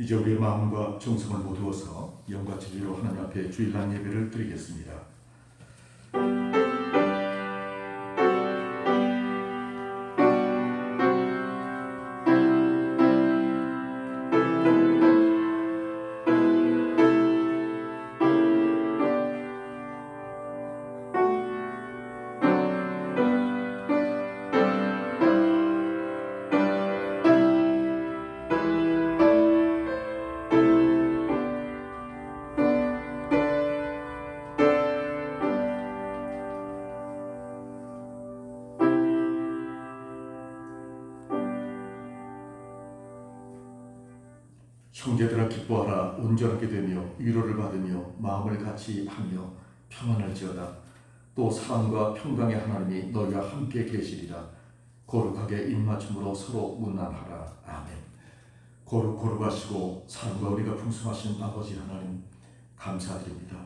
이제 우리의 마음과 정성을 모두어서 영과 진리로 하나님 앞에 주일날 예배를 드리겠습니다. 형제들아 기뻐하라. 온전하게 되며 위로를 받으며 마음을 같이 하며 평안할지어다. 또 사랑과 평강의 하나님이 너희와 함께 계시리라. 거룩하게 입맞춤으로 서로 문안하라. 아멘. 거룩하시고 사랑과 우리가 풍성하신 아버지 하나님 감사드립니다.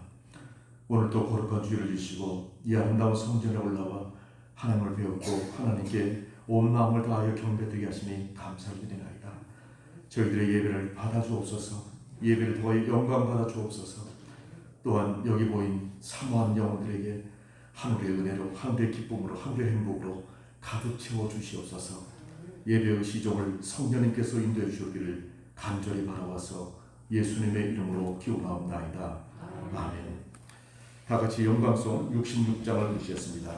오늘도 거룩한 주일을 주시고 이 아름다운 성전에 올라와 하나님을 배웠고 하나님께 온 마음을 다하여 경배드리게 하시니 감사드리나이다. 저희들의 예배를 받아주옵소서. 예배를 더해 영광 받아주옵소서. 또한 여기 모인 사모한 영혼들에게 하늘의 은혜로, 하늘의 기쁨으로, 하늘의 행복으로 가득 채워주시옵소서. 예배의 시종을 성령님께서 인도해 주시기를 간절히 바라와서 예수님의 이름으로 기원하옵나이다. 아멘. 다같이 영광송 66장을 드시겠습니다.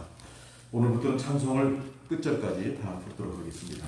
오늘부터는 찬송을 끝절까지 다 듣도록 하겠습니다.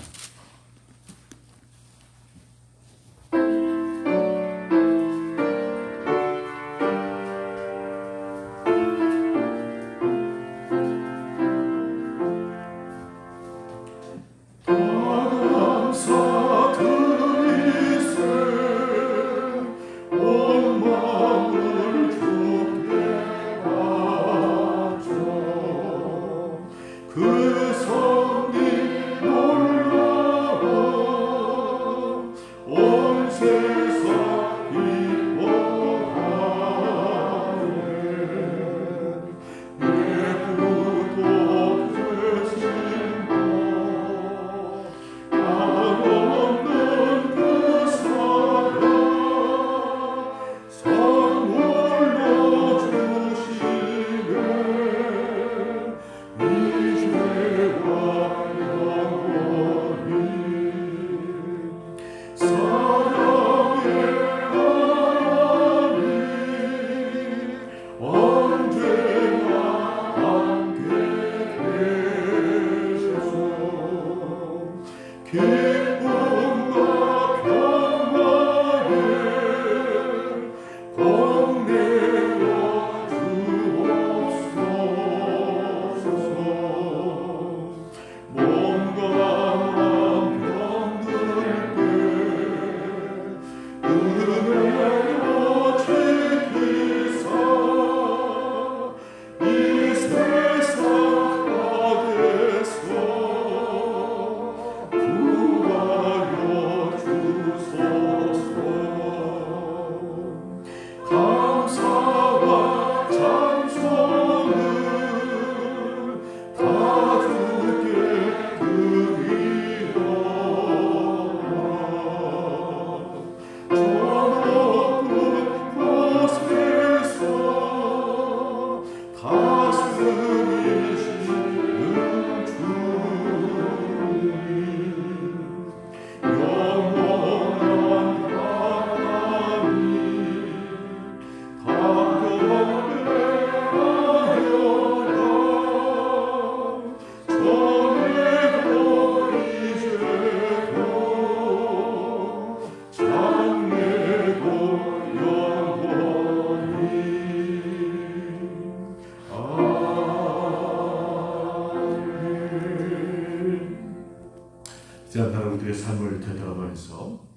지난날 우리의 삶을 되돌아보면서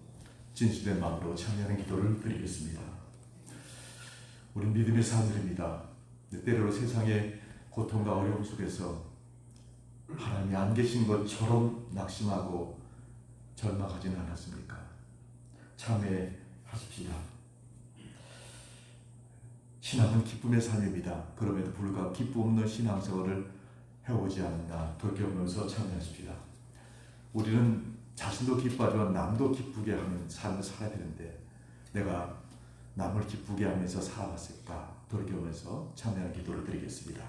진실된 마음으로 찬양의 기도를 드리겠습니다. 우린 믿음의 사람들입니다. 때로 세상의 고통과 어려움 속에서 하나님이 안 계신 것처럼 낙심하고 절망하지는 않았습니까? 참회하십시다. 신앙은 기쁨의 삶입니다. 그럼에도 불구하고 기쁨 없는 신앙생활을 해오지 않나 돌이켜보면서 참회하십시다. 우리는 자신도 기뻐하지만 남도 기쁘게 하는 삶을 살아야 되는데 내가 남을 기쁘게 하면서 살아왔을까 돌이켜보면서 참여하는 기도를 드리겠습니다.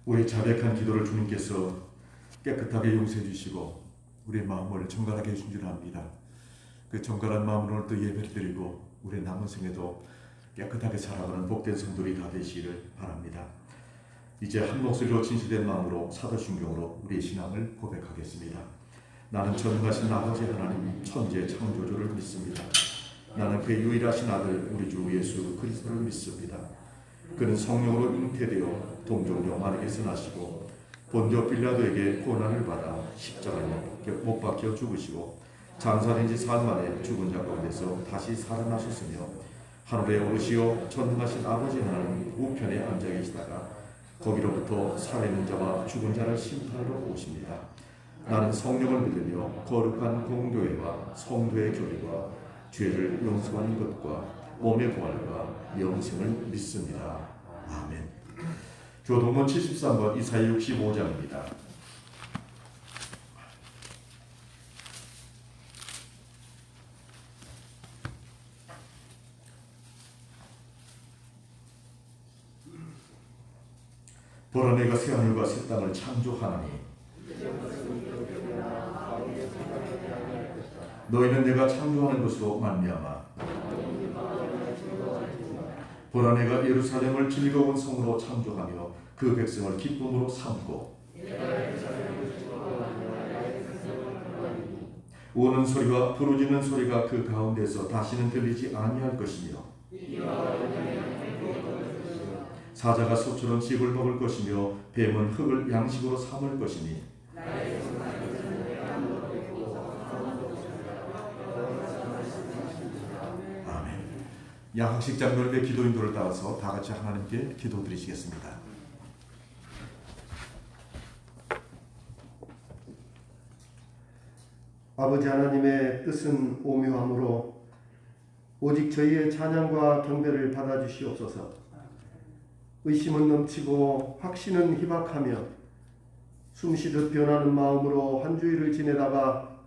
우리 자백한 기도를 주님께서 깨끗하게 용서해 주시고 우리의 마음을 정갈하게 해준 줄 압니다. 그 정갈한 마음으로 또 예배를 드리고 우리 남은 생에도 깨끗하게 살아가는 복된 성도들이 다 되시기를 바랍니다. 이제 한 목소리로 진실된 마음으로 사도신경으로 우리의 신앙을 고백하겠습니다. 나는 전능하신 아버지 하나님 천지의 창조주를 믿습니다. 나는 그의 유일하신 아들 우리 주 예수 그리스도를 믿습니다. 그는 성령으로 잉태되어 동정녀 마리에서 나시고 본디오 빌라도에게 고난을 받아 십자가에 못 박혀 죽으시고 장사된 지 사흘 만에 죽은 자 가운데서 다시 살아나셨으며 하늘에 오르시어 전능하신 아버지 하나님 우편에 앉아 계시다가 거기로부터 살아있는 자와 죽은 자를 심판하러 오십니다. 나는 성령을 믿으며 거룩한 공교회와 성도의 교리와 죄를 용서하는 것과 몸의 부활과 영생을 믿습니다. 아멘. 교동문 73번 이사야 65장입니다. 보라 내가 새하늘과 새 땅을 창조하나니 너희는 내가 창조하는 것으로 말미암아 보라 내가 예루살렘을 즐거운 성으로 창조하며 그 백성을 기쁨으로 삼고 우는 소리와 부르짖는 소리가 그 가운데서 다시는 들리지 아니할 것이며 사자가 소처럼 씹을 먹을 것이며 뱀은 흙을 양식으로 삼을 것이니 아멘. 양학식 장로님의 기도 인도를 따라서 다 같이 하나님께 기도드리시겠습니다. 아버지 하나님의 뜻은 오묘하므로 오직 저희의 찬양과 경배를 받아주시옵소서. 의심은 넘치고 확신은 희박하며 숨쉬듯 변하는 마음으로 한 주일을 지내다가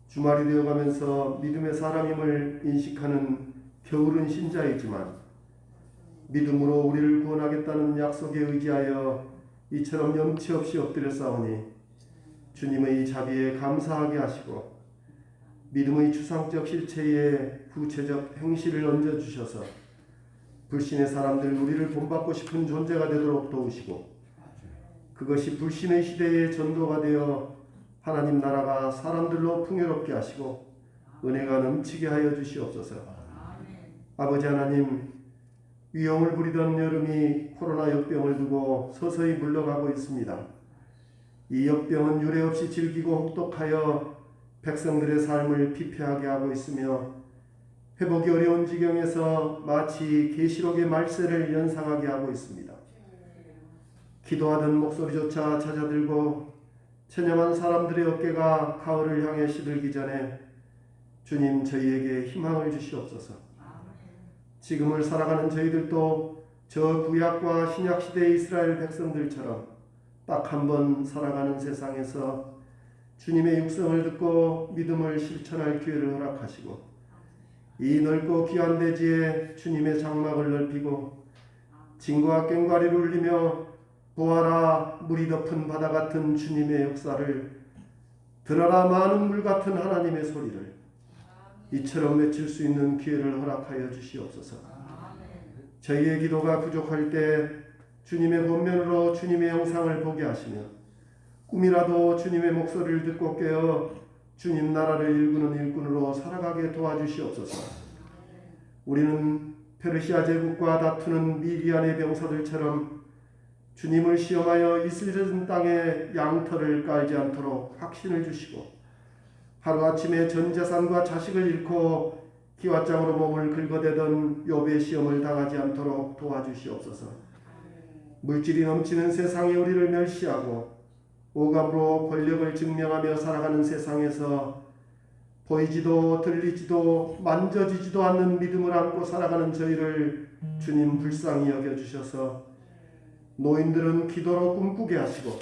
주말이 되어가면서 믿음의 사람임을 인식하는 게으른 신자이지만 믿음으로 우리를 구원하겠다는 약속에 의지하여 이처럼 염치 없이 엎드려 싸우니 주님의 자비에 감사하게 하시고 믿음의 추상적 실체에 구체적 행실을 얹어주셔서 불신의 사람들 우리를 본받고 싶은 존재가 되도록 도우시고 그것이 불신의 시대의 전도가 되어 하나님 나라가 사람들로 풍요롭게 하시고 은혜가 넘치게 하여 주시옵소서. 아버지 하나님, 위험을 부리던 여름이 코로나 역병을 두고 서서히 물러가고 있습니다. 이 역병은 유례없이 질기고 혹독하여 백성들의 삶을 피폐하게 하고 있으며 회복이 어려운 지경에서 마치 계시록의 말세를 연상하게 하고 있습니다. 기도하던 목소리조차 잦아들고 체념한 사람들의 어깨가 가을을 향해 시들기 전에 주님 저희에게 희망을 주시옵소서. 지금을 살아가는 저희들도 저 구약과 신약 시대의 이스라엘 백성들처럼 딱 한 번 살아가는 세상에서 주님의 육성을 듣고 믿음을 실천할 기회를 허락하시고 이 넓고 귀한 대지에 주님의 장막을 넓히고 징과 꽹과리를 울리며 보아라 물이 덮은 바다 같은 주님의 역사를 들어라 많은 물 같은 하나님의 소리를 이처럼 맺힐 수 있는 기회를 허락하여 주시옵소서. 저희의 기도가 부족할 때 주님의 권면으로 주님의 영상을 보게 하시며 꿈이라도 주님의 목소리를 듣고 깨어 주님 나라를 일구는 일꾼으로 살아가게 도와주시옵소서. 우리는 페르시아 제국과 다투는 미디안의 병사들처럼 주님을 시험하여 이슬진 땅에 양털을 깔지 않도록 확신을 주시고 하루아침에 전 재산과 자식을 잃고 기왓장으로 몸을 긁어대던 욥의 시험을 당하지 않도록 도와주시옵소서. 물질이 넘치는 세상에 우리를 멸시하고 오감으로 권력을 증명하며 살아가는 세상에서 보이지도 들리지도 만져지지도 않는 믿음을 안고 살아가는 저희를 주님 불쌍히 여겨주셔서 노인들은 기도로 꿈꾸게 하시고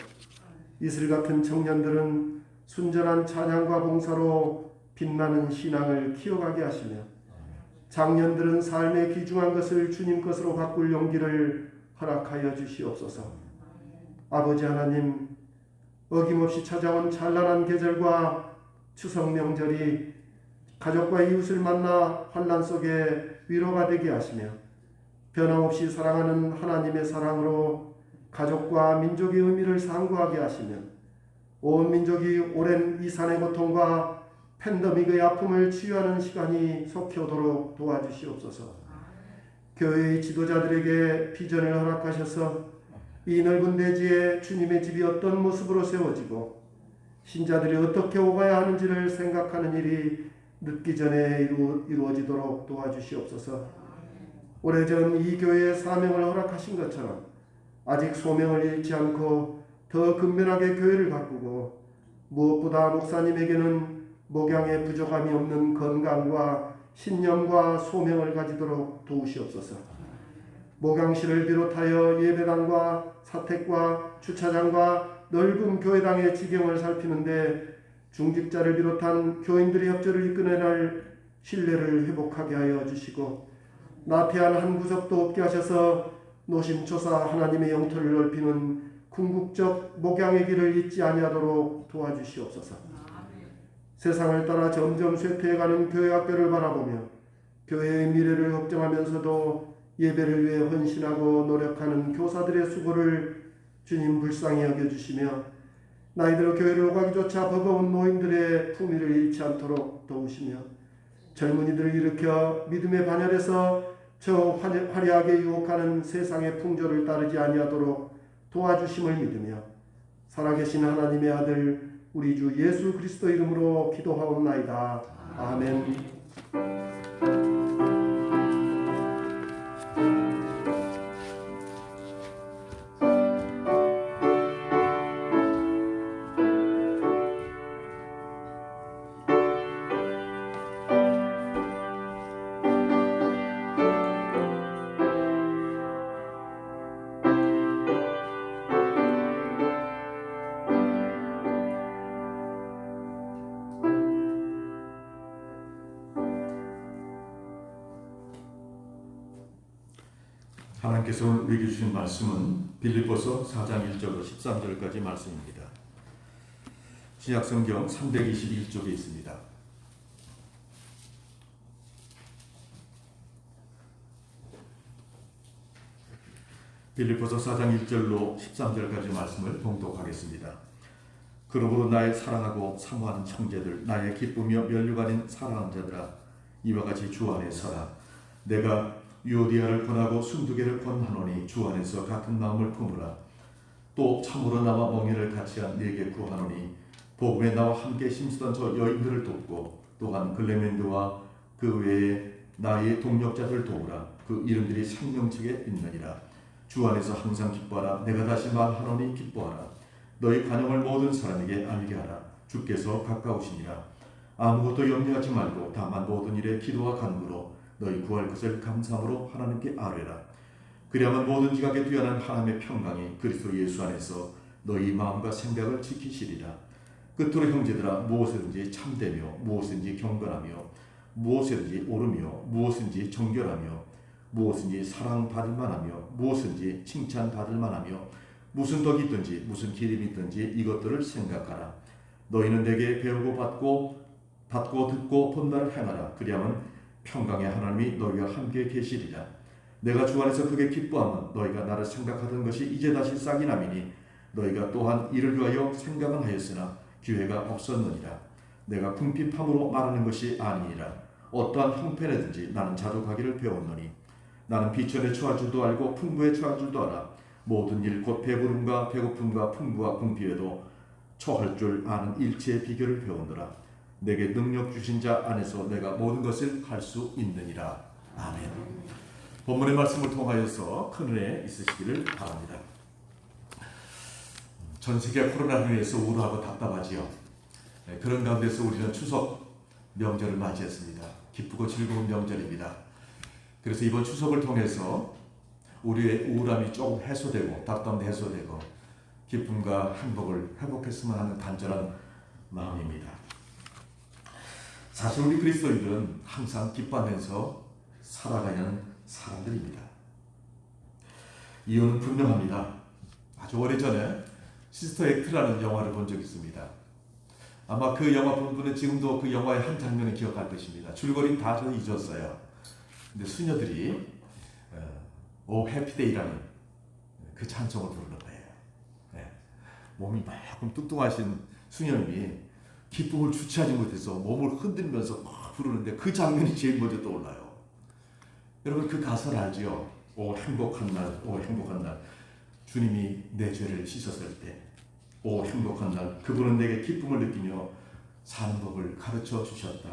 이슬 같은 청년들은 순전한 찬양과 봉사로 빛나는 신앙을 키워가게 하시며 장년들은 삶의 귀중한 것을 주님 것으로 바꿀 용기를 허락하여 주시옵소서. 아버지 하나님, 어김없이 찾아온 찬란한 계절과 추석 명절이 가족과 이웃을 만나 환난 속에 위로가 되게 하시며 변함없이 사랑하는 하나님의 사랑으로 가족과 민족의 의미를 상고하게 하시며 온 민족이 오랜 이산의 고통과 팬데믹의 아픔을 치유하는 시간이 속히 오도록 도와주시옵소서. 교회의 지도자들에게 비전을 허락하셔서 이 넓은 대지에 주님의 집이 어떤 모습으로 세워지고 신자들이 어떻게 오가야 하는지를 생각하는 일이 늦기 전에 이루어지도록 도와주시옵소서. 오래전 이 교회의 사명을 허락하신 것처럼 아직 소명을 잃지 않고 더 근면하게 교회를 가꾸고 무엇보다 목사님에게는 목양에 부족함이 없는 건강과 신념과 소명을 가지도록 도우시옵소서. 목양실을 비롯하여 예배당과 사택과 주차장과 넓은 교회당의 지경을 살피는데 중직자를 비롯한 교인들의 협조를 이끌어낼 신뢰를 회복하게 하여 주시고 나태한 한 구석도 없게 하셔서 노심초사 하나님의 영토를 넓히는 궁극적 목양의 길을 잊지 아니하도록 도와주시옵소서. 세상을 따라 점점 쇠퇴해가는 교회 학교를 바라보며 교회의 미래를 걱정하면서도 예배를 위해 헌신하고 노력하는 교사들의 수고를 주님 불쌍히 여겨주시며 나이 들어 교회를 오가기조차 버거운 노인들의 품위를 잃지 않도록 도우시며 젊은이들을 일으켜 믿음의 반열에서 저 화려하게 유혹하는 세상의 풍조를 따르지 아니하도록 도와주심을 믿으며 살아계신 하나님의 아들 우리 주 예수 그리스도 이름으로 기도하옵나이다. 아멘. 하나님께서 오늘 우리에게 주신 말씀은 빌립보서 4장 1절로 13절까지 말씀입니다. 신약성경 321쪽에 있습니다. 빌립보서 4장 1절로 13절까지 말씀을 봉독하겠습니다. 그러므로 나의 사랑하고 사모하는 형제들, 나의 기쁘며 면류관인 사랑하는 자들아, 이와 같이 주 안에 서라. 내가 유오디아를 권하고 순두개를 권하노니 주 안에서 같은 마음을 품으라. 또 참으로 나와 멍에를 같이한 네게 구하노니 복음에 나와 함께 힘쓰던 저 여인들을 돕고 또한 글레멘드와 그 외에 나의 동력자들 도우라. 그 이름들이 생명책에 있느니라. 주 안에서 항상 기뻐하라. 내가 다시 말하노니 기뻐하라. 너희 간영을 모든 사람에게 알게 하라. 주께서 가까우시니라. 아무것도 염려하지 말고 다만 모든 일에 기도와 간구로 너희 구할 것을 감사함으로 하나님께 아뢰라. 그리하면 모든 지각에 뛰어난 하나님의 평강이 그리스도 예수 안에서 너희 마음과 생각을 지키시리라. 끝으로 형제들아, 무엇이든지 참되며 무엇이든지 경건하며 무엇이든지 옳으며 무엇이든지 정결하며 무엇이든지 사랑받을 만하며 무엇이든지 칭찬받을 만하며 무슨 덕이 있든지 무슨 기름이 있든지 이것들을 생각하라. 너희는 내게 배우고 받고 받고 듣고 본날을 행하라. 그리하면 평강의 하나님이 너희와 함께 계시리라. 내가 주 안에서 크게 기뻐하면 너희가 나를 생각하던 것이 이제 다시 싹이 나미니 너희가 또한 이를 위하여 생각은 하였으나 기회가 없었느니라. 내가 궁핍함으로 말하는 것이 아니니라. 어떠한 형편에든지 나는 자족하기를 배웠노니 나는 비천에 처할 줄도 알고 풍부에 처할 줄도 알아. 모든 일 곧 배부름과 배고픔과 풍부와 궁핍에도 처할 줄 아는 일체의 비결을 배우느라. 내게 능력 주신 자 안에서 내가 모든 것을 할 수 있느니라. 아멘. 본문의 말씀을 통하여서 큰 은혜 있으시기를 바랍니다. 전 세계 코로나로 인해서 우울하고 답답하지요. 그런 가운데서 우리는 추석 명절을 맞이했습니다. 기쁘고 즐거운 명절입니다. 그래서 이번 추석을 통해서 우리의 우울함이 조금 해소되고 답답함도 해소되고 기쁨과 행복을 회복했으면 하는 간절한 마음입니다. 사실 우리 그리스도인들은 항상 기뻐하면서 살아가는 사람들입니다. 이유는 분명합니다. 아주 오래전에 시스터 액트라는 영화를 본 적이 있습니다. 아마 그 영화 본 분은 지금도 그 영화의 한 장면을 기억할 것입니다. 줄거리는 다 저는 잊었어요. 근데 수녀들이 오 해피데이라는 그 찬송을 부르는 거예요. 네. 몸이 조금 뚱뚱하신 수녀님이 기쁨을 주체하지 못해서 몸을 흔들면서 막 부르는데 그 장면이 제일 먼저 떠올라요. 여러분 그 가사를 알지요? 오 행복한 날, 오 행복한 날. 주님이 내 죄를 씻었을 때, 오 행복한 날. 그분은 내게 기쁨을 느끼며 사는 법을 가르쳐 주셨다.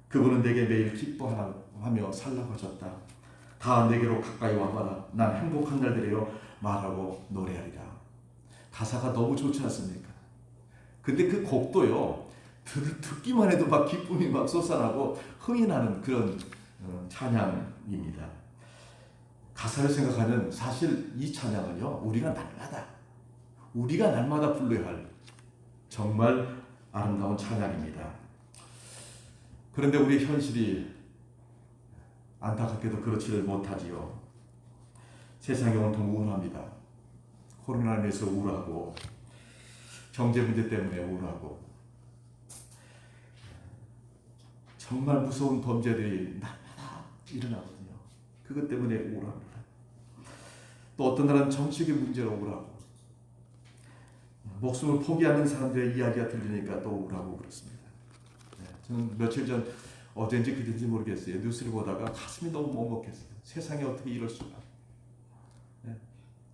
그분은 내게 매일 기뻐하며 살라고 하셨다. 다 내게로 가까이 와봐라. 난 행복한 날들이여 말하고 노래하리라. 가사가 너무 좋지 않습니까? 근데 그 곡도요, 듣기만 해도 막 기쁨이 막 솟아나고 흥이 나는 그런 찬양입니다. 가사를 생각하면 사실 이 찬양은요, 우리가 날마다 불러야 할 정말 아름다운 찬양입니다. 그런데 우리의 현실이 안타깝게도 그렇지를 못하지요. 세상이 온통 우울합니다. 코로나로 인해서 우울하고 경제 문제 때문에 우울하고 정말 무서운 범죄들이 날마다 일어나거든요. 그것 때문에 우울합니다. 또 어떤 날은 정치적인 문제로 우울하고 목숨을 포기하는 사람들의 이야기가 들리니까 또 우울하고 그렇습니다. 저는 며칠 전 어젠지 그젠지 모르겠어요. 뉴스를 보다가 가슴이 너무 먹먹했어요. 세상에 어떻게 이럴 수가.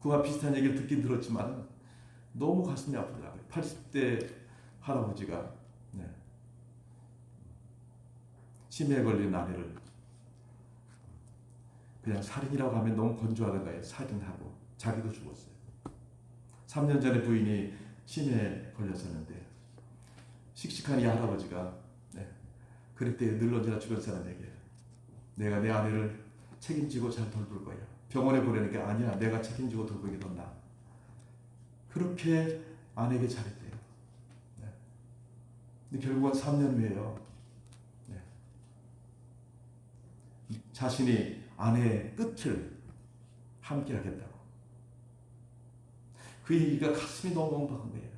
그와 비슷한 얘기를 듣긴 들었지만 너무 가슴이 아프더라고요. 80대 할아버지가 치매에 걸린 아내를 그냥 살인이라고 하면 너무 건조하던가요. 살인하고 자기도 죽었어요. 3년 전에 부인이 치매에 걸렸었는데 씩씩한 이 할아버지가 그랬대요. 늘 언제나 주변 사람에게 내가 내 아내를 책임지고 잘 돌볼 거야. 병원에 보내니까 아니야. 내가 책임지고 돌보기 더 나아. 그렇게 아내에게 잘했대요. 근데 결국은 3년 후에요. 자신이 아내의 끝을 함께 하겠다고. 그 얘기가 가슴이 너무 멍박한 거예요.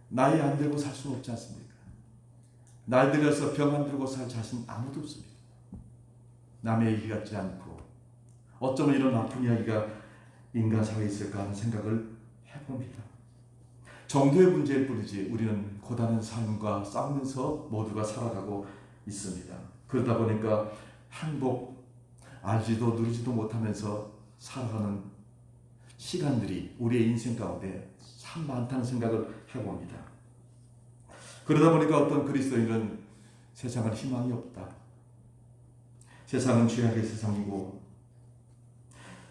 나이 안 들고 살 수는 없지 않습니까? 나이 들어서 병 안 들고 살 자신 아무도 없습니다. 남의 얘기 같지 않고 어쩌면 이런 아픈 이야기가 인간 사회에 있을까 하는 생각을 해봅니다. 정도의 문제일 뿐이지 우리는 고단한 삶과 싸우면서 모두가 살아가고 있습니다. 그러다 보니까 행복 알지도 누리지도 못하면서 살아가는 시간들이 우리의 인생 가운데 참 많다는 생각을 해봅니다. 그러다 보니까 어떤 그리스도인은 세상은 희망이 없다. 세상은 죄악의 세상이고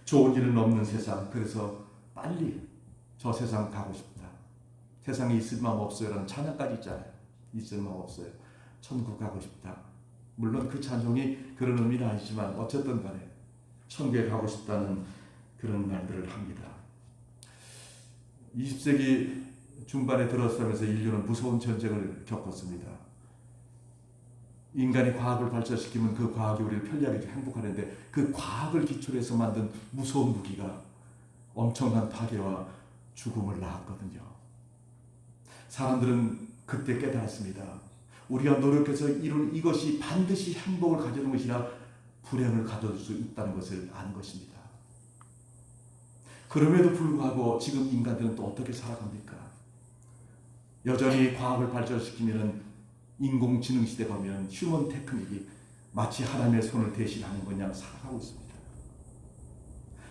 좋은 일은 없는 세상. 그래서 빨리 저 세상 가고 싶다. 세상에 있을 마음 없어요라는 찬양까지 있잖아요. 있을 마음 없어요. 천국 가고 싶다. 물론 그 찬송이 그런 의미는 아니지만 어쨌든 간에 천국에 가고 싶다는 그런 말들을 합니다. 20세기 중반에 들어서면서 인류는 무서운 전쟁을 겪었습니다. 인간이 과학을 발전시키면 그 과학이 우리를 편리하게 행복하는데 그 과학을 기초로 해서 만든 무서운 무기가 엄청난 파괴와 죽음을 낳았거든요. 사람들은 그때 깨달았습니다. 우리가 노력해서 이룬 이것이 반드시 행복을 가져오는 것이라 불행을 가져올 수 있다는 것을 아는 것입니다. 그럼에도 불구하고 지금 인간들은 또 어떻게 살아갑니까? 여전히 과학을 발전시키면 인공지능 시대 가면 휴먼 테크닉이 마치 하나님의 손을 대신하는 것 양 살아가고 있습니다.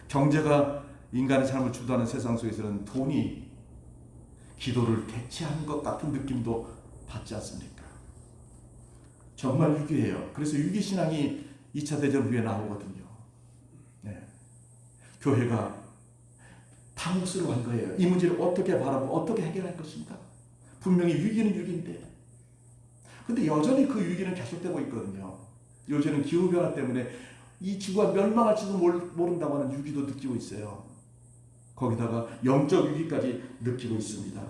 경제가 인간의 삶을 주도하는 세상 속에서는 돈이 기도를 대체하는 것 같은 느낌도 받지 않습니까? 정말 위기예요. 그래서 위기신앙이 2차 대전 후에 나오거든요. 네. 교회가 당혹스러워 한 거예요. 이 문제를 어떻게 바라보고 어떻게 해결할 것인가? 분명히 위기는 위기인데 근데 여전히 그 위기는 계속되고 있거든요. 요새는 기후변화 때문에 이 지구가 멸망할지도 모른다고 하는 위기도 느끼고 있어요. 거기다가 영적 위기까지 느끼고 있습니다.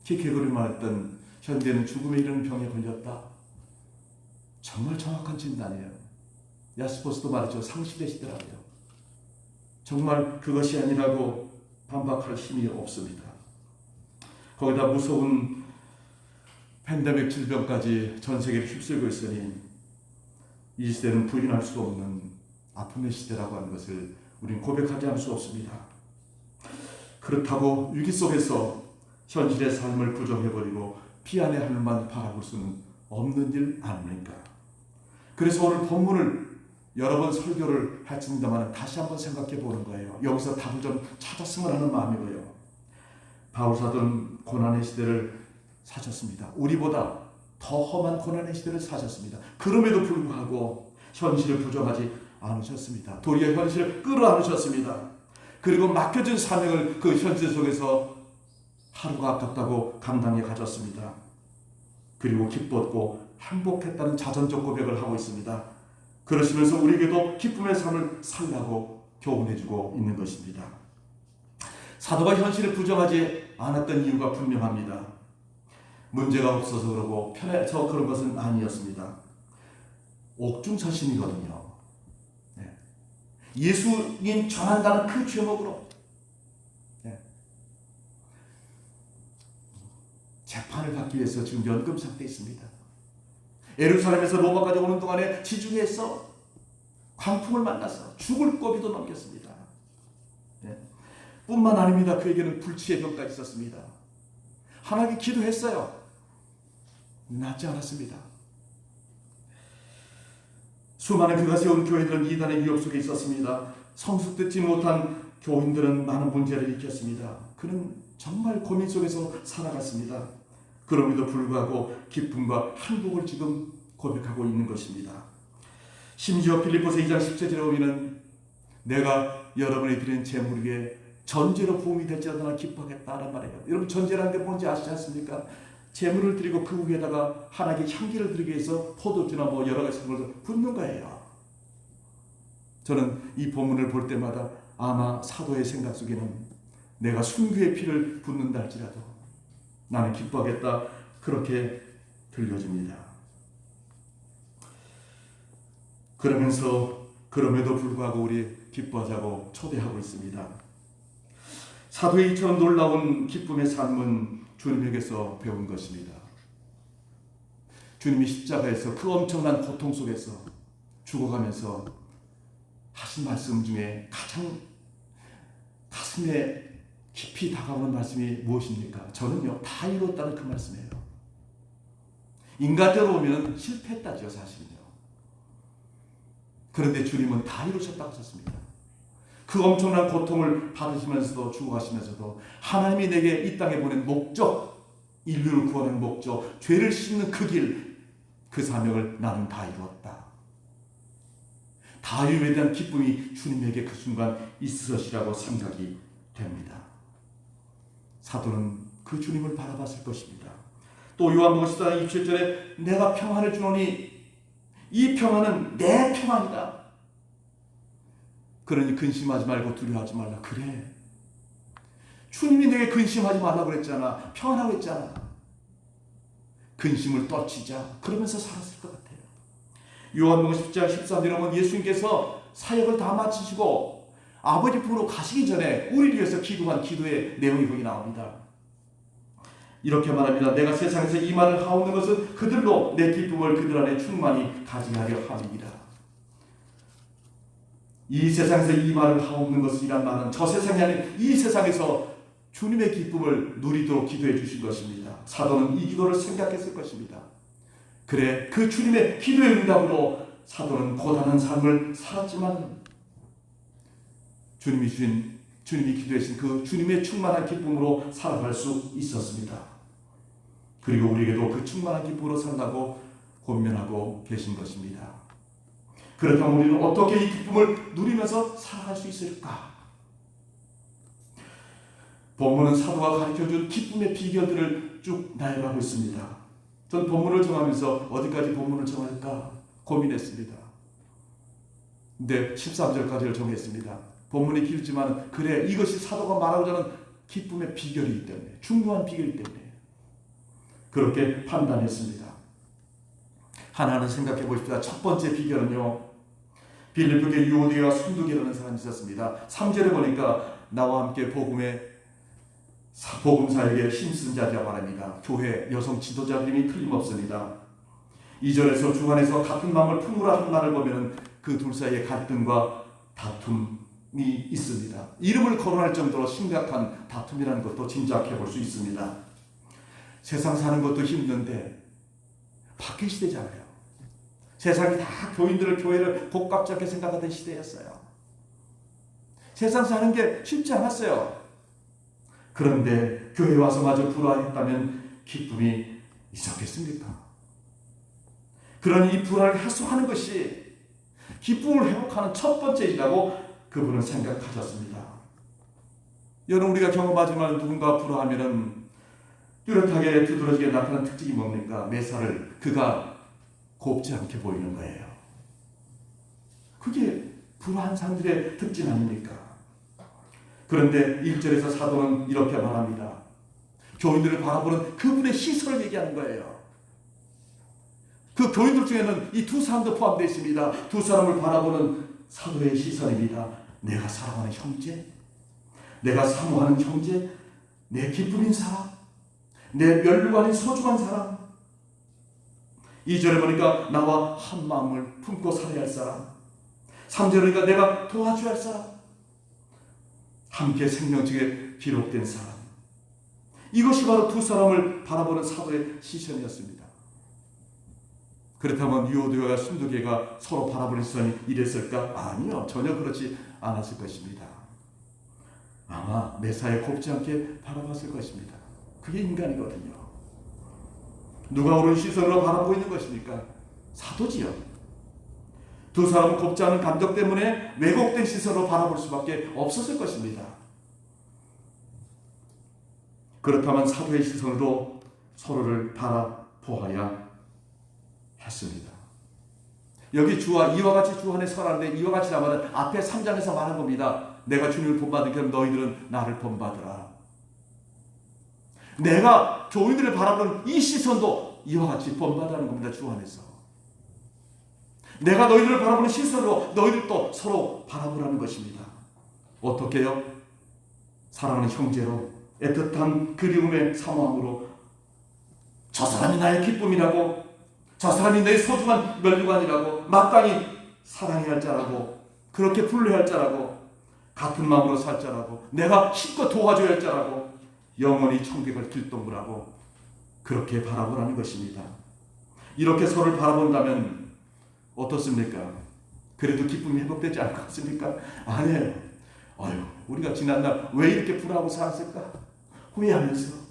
키케고르가 말했던 현대는 죽음에 이르는 병에 걸렸다. 정말 정확한 진단이에요. 야스포스도 말했죠. 상시대 시대라고요. 정말 그것이 아니라고 반박할 힘이 없습니다. 거기다 무서운 팬데믹 질병까지 전 세계를 휩쓸고 있으니 이 시대는 부인할 수 없는 아픔의 시대라고 하는 것을 우리는 고백하지 않을 수 없습니다. 그렇다고 위기 속에서 현실의 삶을 부정해버리고 피안의 하늘만 바라볼 수는 없는 일 아닙니까? 그래서 오늘 본문을 여러 번 설교를 했습니다만 다시 한번 생각해 보는 거예요. 여기서 답을 좀 찾았으면 하는 마음이고요. 바울사도는 고난의 시대를 사셨습니다. 우리보다 더 험한 고난의 시대를 사셨습니다. 그럼에도 불구하고 현실을 부정하지 않으셨습니다. 도리어 현실을 끌어안으셨습니다. 그리고 맡겨진 사명을 그 현실 속에서 하루가 아깝다고 감당해 가졌습니다. 그리고 기뻤고 행복했다는 자전적 고백을 하고 있습니다. 그러시면서 우리에게도 기쁨의 삶을 살라고 교훈해주고 있는 것입니다. 사도가 현실을 부정하지 않았던 이유가 분명합니다. 문제가 없어서 그러고 편해서 그런 것은 아니었습니다. 옥중서신이거든요. 네. 예수님 전한다는 그 제목으로 네. 재판을 받기 위해서 지금 연금 상태에 있습니다. 예루살렘에서 로마까지 오는 동안에 지중해에서 광풍을 만나서 죽을 고비도 넘겼습니다. 네. 뿐만 아닙니다. 그에게는 불치의 병까지 있었습니다. 하나님께 기도했어요. 낫지 않았습니다. 수많은 그가 세운 교회들은 이단의 위협 속에 있었습니다. 성숙되지 못한 교인들은 많은 문제를 일으켰습니다. 그는 정말 고민 속에서 살아갔습니다. 그럼에도 불구하고 기쁨과 행복을 지금 고백하고 있는 것입니다. 심지어 빌립보서 2장 10절에 보면 내가 여러분이 드린 재물 위에 전제로 부음이 될지라도 난 기뻐하겠다라는 말이에요. 여러분 전제라는 게 뭔지 아시지 않습니까? 재물을 드리고 그 위에다가 하나님께 향기를 드리기 위해서 포도주나 뭐 여러 가지 것을 붓는 거예요. 저는 이 본문을 볼 때마다 아마 사도의 생각 속에는 내가 순교의 피를 붓는다 할지라도 나는 기뻐하겠다 그렇게 들려집니다. 그러면서 그럼에도 불구하고 우리 기뻐하자고 초대하고 있습니다. 사도의 이처럼 놀라운 기쁨의 삶은 주님에게서 배운 것입니다. 주님이 십자가에서 그 엄청난 고통 속에서 죽어가면서 하신 말씀 중에 가장 가슴에 깊이 다가오는 말씀이 무엇입니까? 저는요 다 이뤘다는 그 말씀이에요. 인간적으로 보면 실패했다죠 사실은요. 그런데 주님은 다 이루셨다고 하셨습니다. 그 엄청난 고통을 받으시면서도 죽어가시면서도 하나님이 내게 이 땅에 보낸 목적, 인류를 구하는 목적, 죄를 씻는 그 길, 그 사명을 나는 다 이루었다. 다 이루에 대한 기쁨이 주님에게 그 순간 있으시라고 생각이 됩니다. 사도는 그 주님을 바라봤을 것입니다. 또 요한복음 14장 27절에 내가 평안을 주노니 이 평안은 내 평안이다. 그러니 근심하지 말고 두려워하지 말라. 그래. 주님이 내게 근심하지 말라고 그랬잖아. 평안하고 했잖아. 근심을 떨치자. 그러면서 살았을 것 같아요. 요한복음 10장 13절에 보면 예수님께서 사역을 다 마치시고 아버지 품으로 가시기 전에 우리를 위해서 기도한 기도의 내용이 거기 나옵니다. 이렇게 말합니다. 내가 세상에서 이 말을 하오는 것은 그들로 내 기쁨을 그들 안에 충만히 가져가려 함이니라. 이 세상에서 이 말을 하옵는 것이란 말은 저 세상이 아닌 이 세상에서 주님의 기쁨을 누리도록 기도해 주신 것입니다. 사도는 이 기도를 생각했을 것입니다. 그래, 그 주님의 기도의 응답으로 사도는 고단한 삶을 살았지만 주님이 기도해 주신 그 주님의 충만한 기쁨으로 살아갈 수 있었습니다. 그리고 우리에게도 그 충만한 기쁨으로 살라고 권면하고 계신 것입니다. 그렇다면 우리는 어떻게 이 기쁨을 누리면서 살아갈 수 있을까? 본문은 사도가 가르쳐준 기쁨의 비결들을 쭉 나열하고 있습니다. 전 본문을 정하면서 어디까지 본문을 정할까 고민했습니다. 근데 13절까지를 정했습니다. 본문이 길지만 그래, 이것이 사도가 말하고자 하는 기쁨의 비결이기 때문에, 중요한 비결이기 때문에 그렇게 판단했습니다. 하나는 생각해 보십시다. 첫 번째 비결은요, 빌립보교에 유오디아와 순두계라는 사람이 있었습니다. 3절에 보니까 나와 함께 복음사에게 힘쓴 자들이라고 말합니다. 교회 여성 지도자들이 틀림없습니다. 2절에서 주관에서 같은 마음을 품으라 한 말을 보면 그 둘 사이에 갈등과 다툼이 있습니다. 이름을 거론할 정도로 심각한 다툼이라는 것도 짐작해 볼 수 있습니다. 세상 사는 것도 힘든데 바뀔 시대잖아요. 세상이 다 교회를 복잡하게 생각하던 시대였어요. 세상 사는 게 쉽지 않았어요. 그런데 교회 와서 마저 불화했다면 기쁨이 있었겠습니까? 그러니 이 불화를 해소하는 것이 기쁨을 회복하는 첫 번째이라고 그분은 생각하셨습니다. 여러분, 우리가 경험하지만 누군가 불화하면 뚜렷하게 두드러지게 나타나는 특징이 뭡니까? 매사를 그가 곱지 않게 보이는 거예요. 그게 불화한 사람들의 특징 아닙니까? 그런데 1절에서 사도는 이렇게 말합니다. 교인들을 바라보는 그분의 시선을 얘기하는 거예요. 그 교인들 중에는 이 두 사람도 포함되어 있습니다. 두 사람을 바라보는 사도의 시선입니다. 내가 사랑하는 형제, 내가 사모하는 형제, 내 기쁨인 사람, 내 멸류관인 소중한 사람. 2절에 보니까 나와 한 마음을 품고 살아야 할 사람. 3절에 보니까 내가 도와줘야 할 사람. 함께 생명책에 기록된 사람. 이것이 바로 두 사람을 바라보는 사도의 시선이었습니다. 그렇다면 유오디아와 순두계가 서로 바라보는 시선이 이랬을까? 아니요, 전혀 그렇지 않았을 것입니다. 아마 매사에 곱지 않게 바라봤을 것입니다. 그게 인간이거든요. 누가 옳은 시선으로 바라보고 있는 것입니까? 사도지요. 두 사람은 곱지 않은 감정 때문에 왜곡된 시선으로 바라볼 수밖에 없었을 것입니다. 그렇다면 사도의 시선으로 서로를 바라보아야 했습니다. 여기 이와 같이 주 안에 서라는데 이와 같이 나면 앞에 3장에서 말한 겁니다. 내가 주님을 본받으니 그럼 너희들은 나를 본받으라. 내가 교인들을 바라보는 이 시선도 이와 같이 본받으라는 겁니다. 주 안에서. 내가 너희들을 바라보는 시선으로 너희들도 서로 바라보라는 것입니다. 어떻게요? 사랑하는 형제로 애틋한 그리움의 사모함으로 저 사람이 나의 기쁨이라고, 저 사람이 내 소중한 멸류관이라고, 마땅히 사랑해야 할 자라고, 그렇게 불러야 할 자라고, 같은 마음으로 살 자라고, 내가 힘껏 도와줘야 할 자라고, 영원히 천국을 길동무라고 그렇게 바라보라는 것입니다. 이렇게 서로를 바라본다면 어떻습니까? 그래도 기쁨이 회복되지 않을 것 같습니까? 아니에요. 우리가 지난날 왜 이렇게 불화하고 살았을까? 후회하면서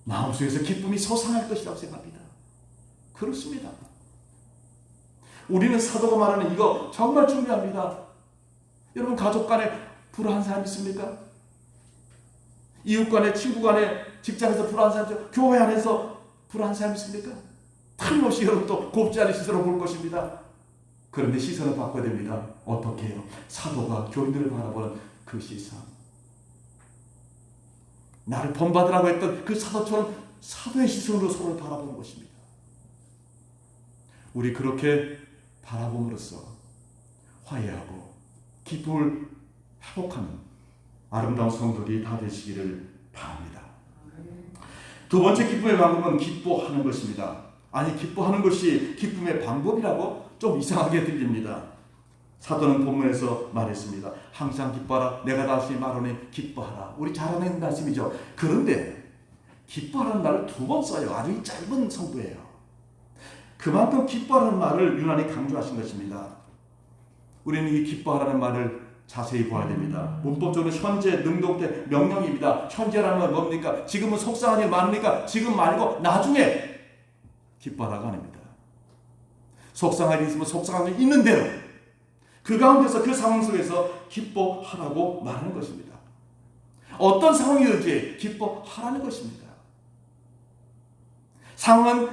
마음속에서 기쁨이 솟아날 것이라고 생각합니다. 그렇습니다. 우리는 사도가 말하는 이거 정말 중요합니다. 여러분, 가족 간에 불화한 사람 있습니까? 이웃 간에, 친구 간에, 직장에서 불화한 사람 있죠? 교회 안에서 불화한 사람 있습니까? 틀림없이 여러분도 곱지 않은 시선으로 볼 것입니다. 그런데 시선을 바꿔야 됩니다. 어떻게 해요? 사도가 교인들을 바라보는 그 시선. 나를 본받으라고 했던 그 사도처럼 사도의 시선으로 서로를 바라보는 것입니다. 우리 그렇게 바라봄으로써 화해하고 기쁨을 회복하는 아름다운 성도들이 다 되시기를 바랍니다. 두 번째 기쁨의 방법은 기뻐하는 것입니다. 아니, 기뻐하는 것이 기쁨의 방법이라고 좀 이상하게 들립니다. 사도는 본문에서 말했습니다. 항상 기뻐하라. 내가 다시 말하니 기뻐하라. 우리 잘 아는 말씀이죠. 그런데 기뻐하라는 말을 두 번 써요. 아주 짧은 성구예요. 그만큼 기뻐하라는 말을 유난히 강조하신 것입니다. 우리는 이 기뻐하라는 말을 자세히 봐야 됩니다. 문법적으로 현재 능동태 명령입니다. 현재라는 건 뭡니까? 지금은 속상한 일 많으니까 지금 말고 나중에 기뻐하라가 아닙니다. 속상한 일이 있으면 속상한 일 있는 대로 그 가운데서 그 상황 속에서 기뻐하라고 말하는 것입니다. 어떤 상황이든지 기뻐하라는 것입니다. 상황은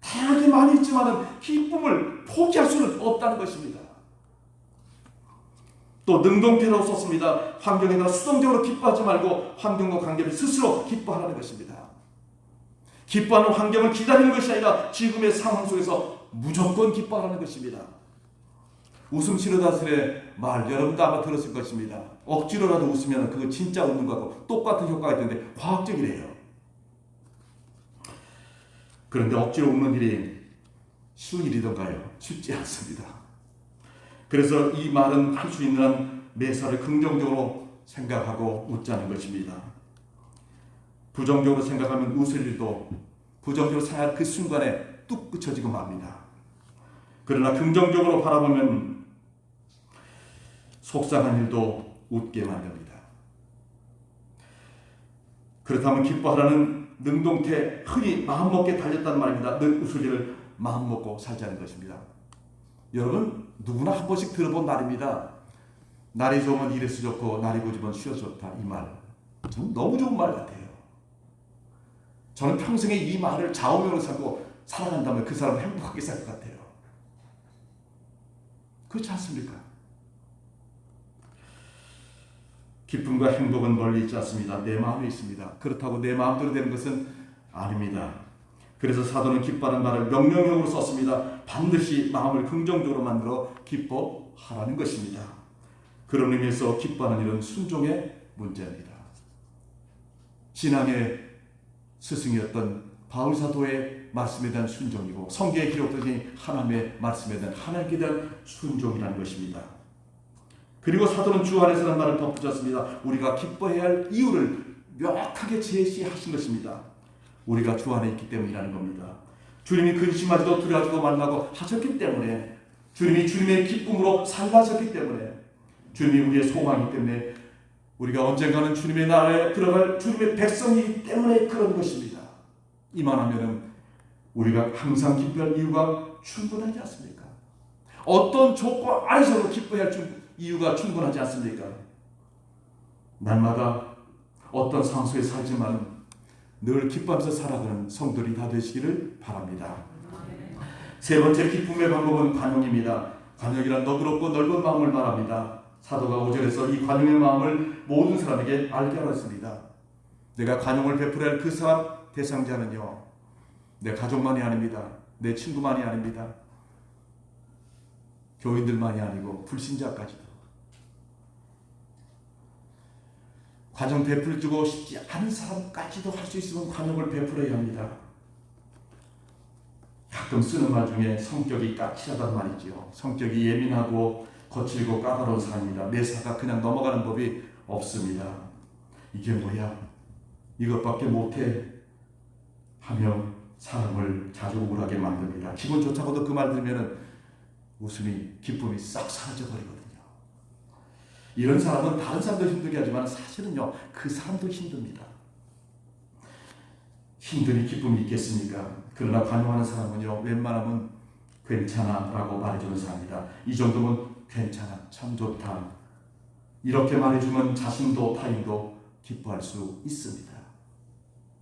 다양하게 많이 있지만 기쁨을 포기할 수는 없다는 것입니다. 또 능동태로 썼습니다. 환경에 따라 수동적으로 기뻐하지 말고 환경과 관계를 스스로 기뻐하라는 것입니다. 기뻐하는 환경을 기다리는 것이 아니라 지금의 상황 속에서 무조건 기뻐하라는 것입니다. 웃음 치료다스의 말 여러분도 아마 들었을 것입니다. 억지로라도 웃으면 그거 진짜 웃는 것하고 똑같은 효과가 있는데 과학적이래요. 그런데 억지로 웃는 일이 쉬운 일이던가요? 쉽지 않습니다. 그래서 이 말은 할 수 있는 한 매사를 긍정적으로 생각하고 웃자는 것입니다. 부정적으로 생각하면 웃을 일도 부정적으로 생각할 그 순간에 뚝 그쳐지고 맙니다. 그러나 긍정적으로 바라보면 속상한 일도 웃게 만듭니다. 그렇다면 기뻐하라는 능동태, 흔히 마음먹게 달렸단 말입니다. 늘 웃을 일을 마음먹고 살자는 것입니다. 여러분 누구나 한 번씩 들어본 말입니다. 날이 좋으면 이래서 좋고 날이 고지면 쉬어서 좋다. 이 말 저는 너무 좋은 말 같아요. 저는 평생에 이 말을 좌우명으로 삼고 살아간다면 그 사람은 행복하게 살 것 같아요. 그렇지 않습니까? 기쁨과 행복은 멀리 있지 않습니다. 내 마음에 있습니다. 그렇다고 내 마음대로 되는 것은 아닙니다. 그래서 사도는 기뻐하는 말을 명령형으로 썼습니다. 반드시 마음을 긍정적으로 만들어 기뻐하라는 것입니다. 그런 의미에서 기뻐하는 일은 순종의 문제입니다. 신앙의 스승이었던 바울 사도의 말씀에 대한 순종이고 성경에 기록되신 하나님의 말씀에 대한 하나님께 대한 순종이라는 것입니다. 그리고 사도는 주 안에서라는 말을 덧붙였습니다. 우리가 기뻐해야 할 이유를 명확하게 제시하신 것입니다. 우리가 주 안에 있기 때문이라는 겁니다. 주님이 근심하지도 두려워하지도 말라고 하셨기 때문에, 주님이 주님의 기쁨으로 살라셨기 때문에, 주님이 우리의 소망이기 때문에, 우리가 언젠가는 주님의 나라에 들어갈 주님의 백성이기 때문에 그런 것입니다. 이만하면은 우리가 항상 기뻐할 이유가 충분하지 않습니까? 어떤 조건 안에서도 기뻐해야 할 이유가 충분하지 않습니까? 날마다 어떤 상황 속에 살지만 늘 기뻐하면서 살아가는 성도들이 다 되시기를 바랍니다. 세 번째 기쁨의 방법은 관용입니다. 관용이란 너그럽고 넓은 마음을 말합니다. 사도가 5절에서 이 관용의 마음을 모든 사람에게 알게 하였습니다. 내가 관용을 베풀어야 할 그 사람 대상자는요, 내 가족만이 아닙니다. 내 친구만이 아닙니다. 교인들만이 아니고 불신자까지도. 관용 베풀어주고 싶지 않은 사람까지도 할 수 있으면 관용을 베풀어야 합니다. 가끔 쓰는 말 중에 성격이 까칠하단 말이죠. 성격이 예민하고 거칠고 까다로운 사람입니다. 매사가 그냥 넘어가는 법이 없습니다. 이게 뭐야? 이것밖에 못해? 하며 사람을 자주 우울하게 만듭니다. 기분 좋다고도 그 말 들으면 웃음이, 기쁨이 싹 사라져 버리거든요. 이런 사람은 다른 사람도 힘들게 하지만 사실은요, 그 사람도 힘듭니다. 힘드니 기쁨이 있겠습니까? 그러나 관용하는 사람은요, 웬만하면 괜찮아 라고 말해주는 사람입니다. 이 정도면 괜찮아, 참 좋다, 이렇게 말해주면 자신도 타인도 기뻐할 수 있습니다.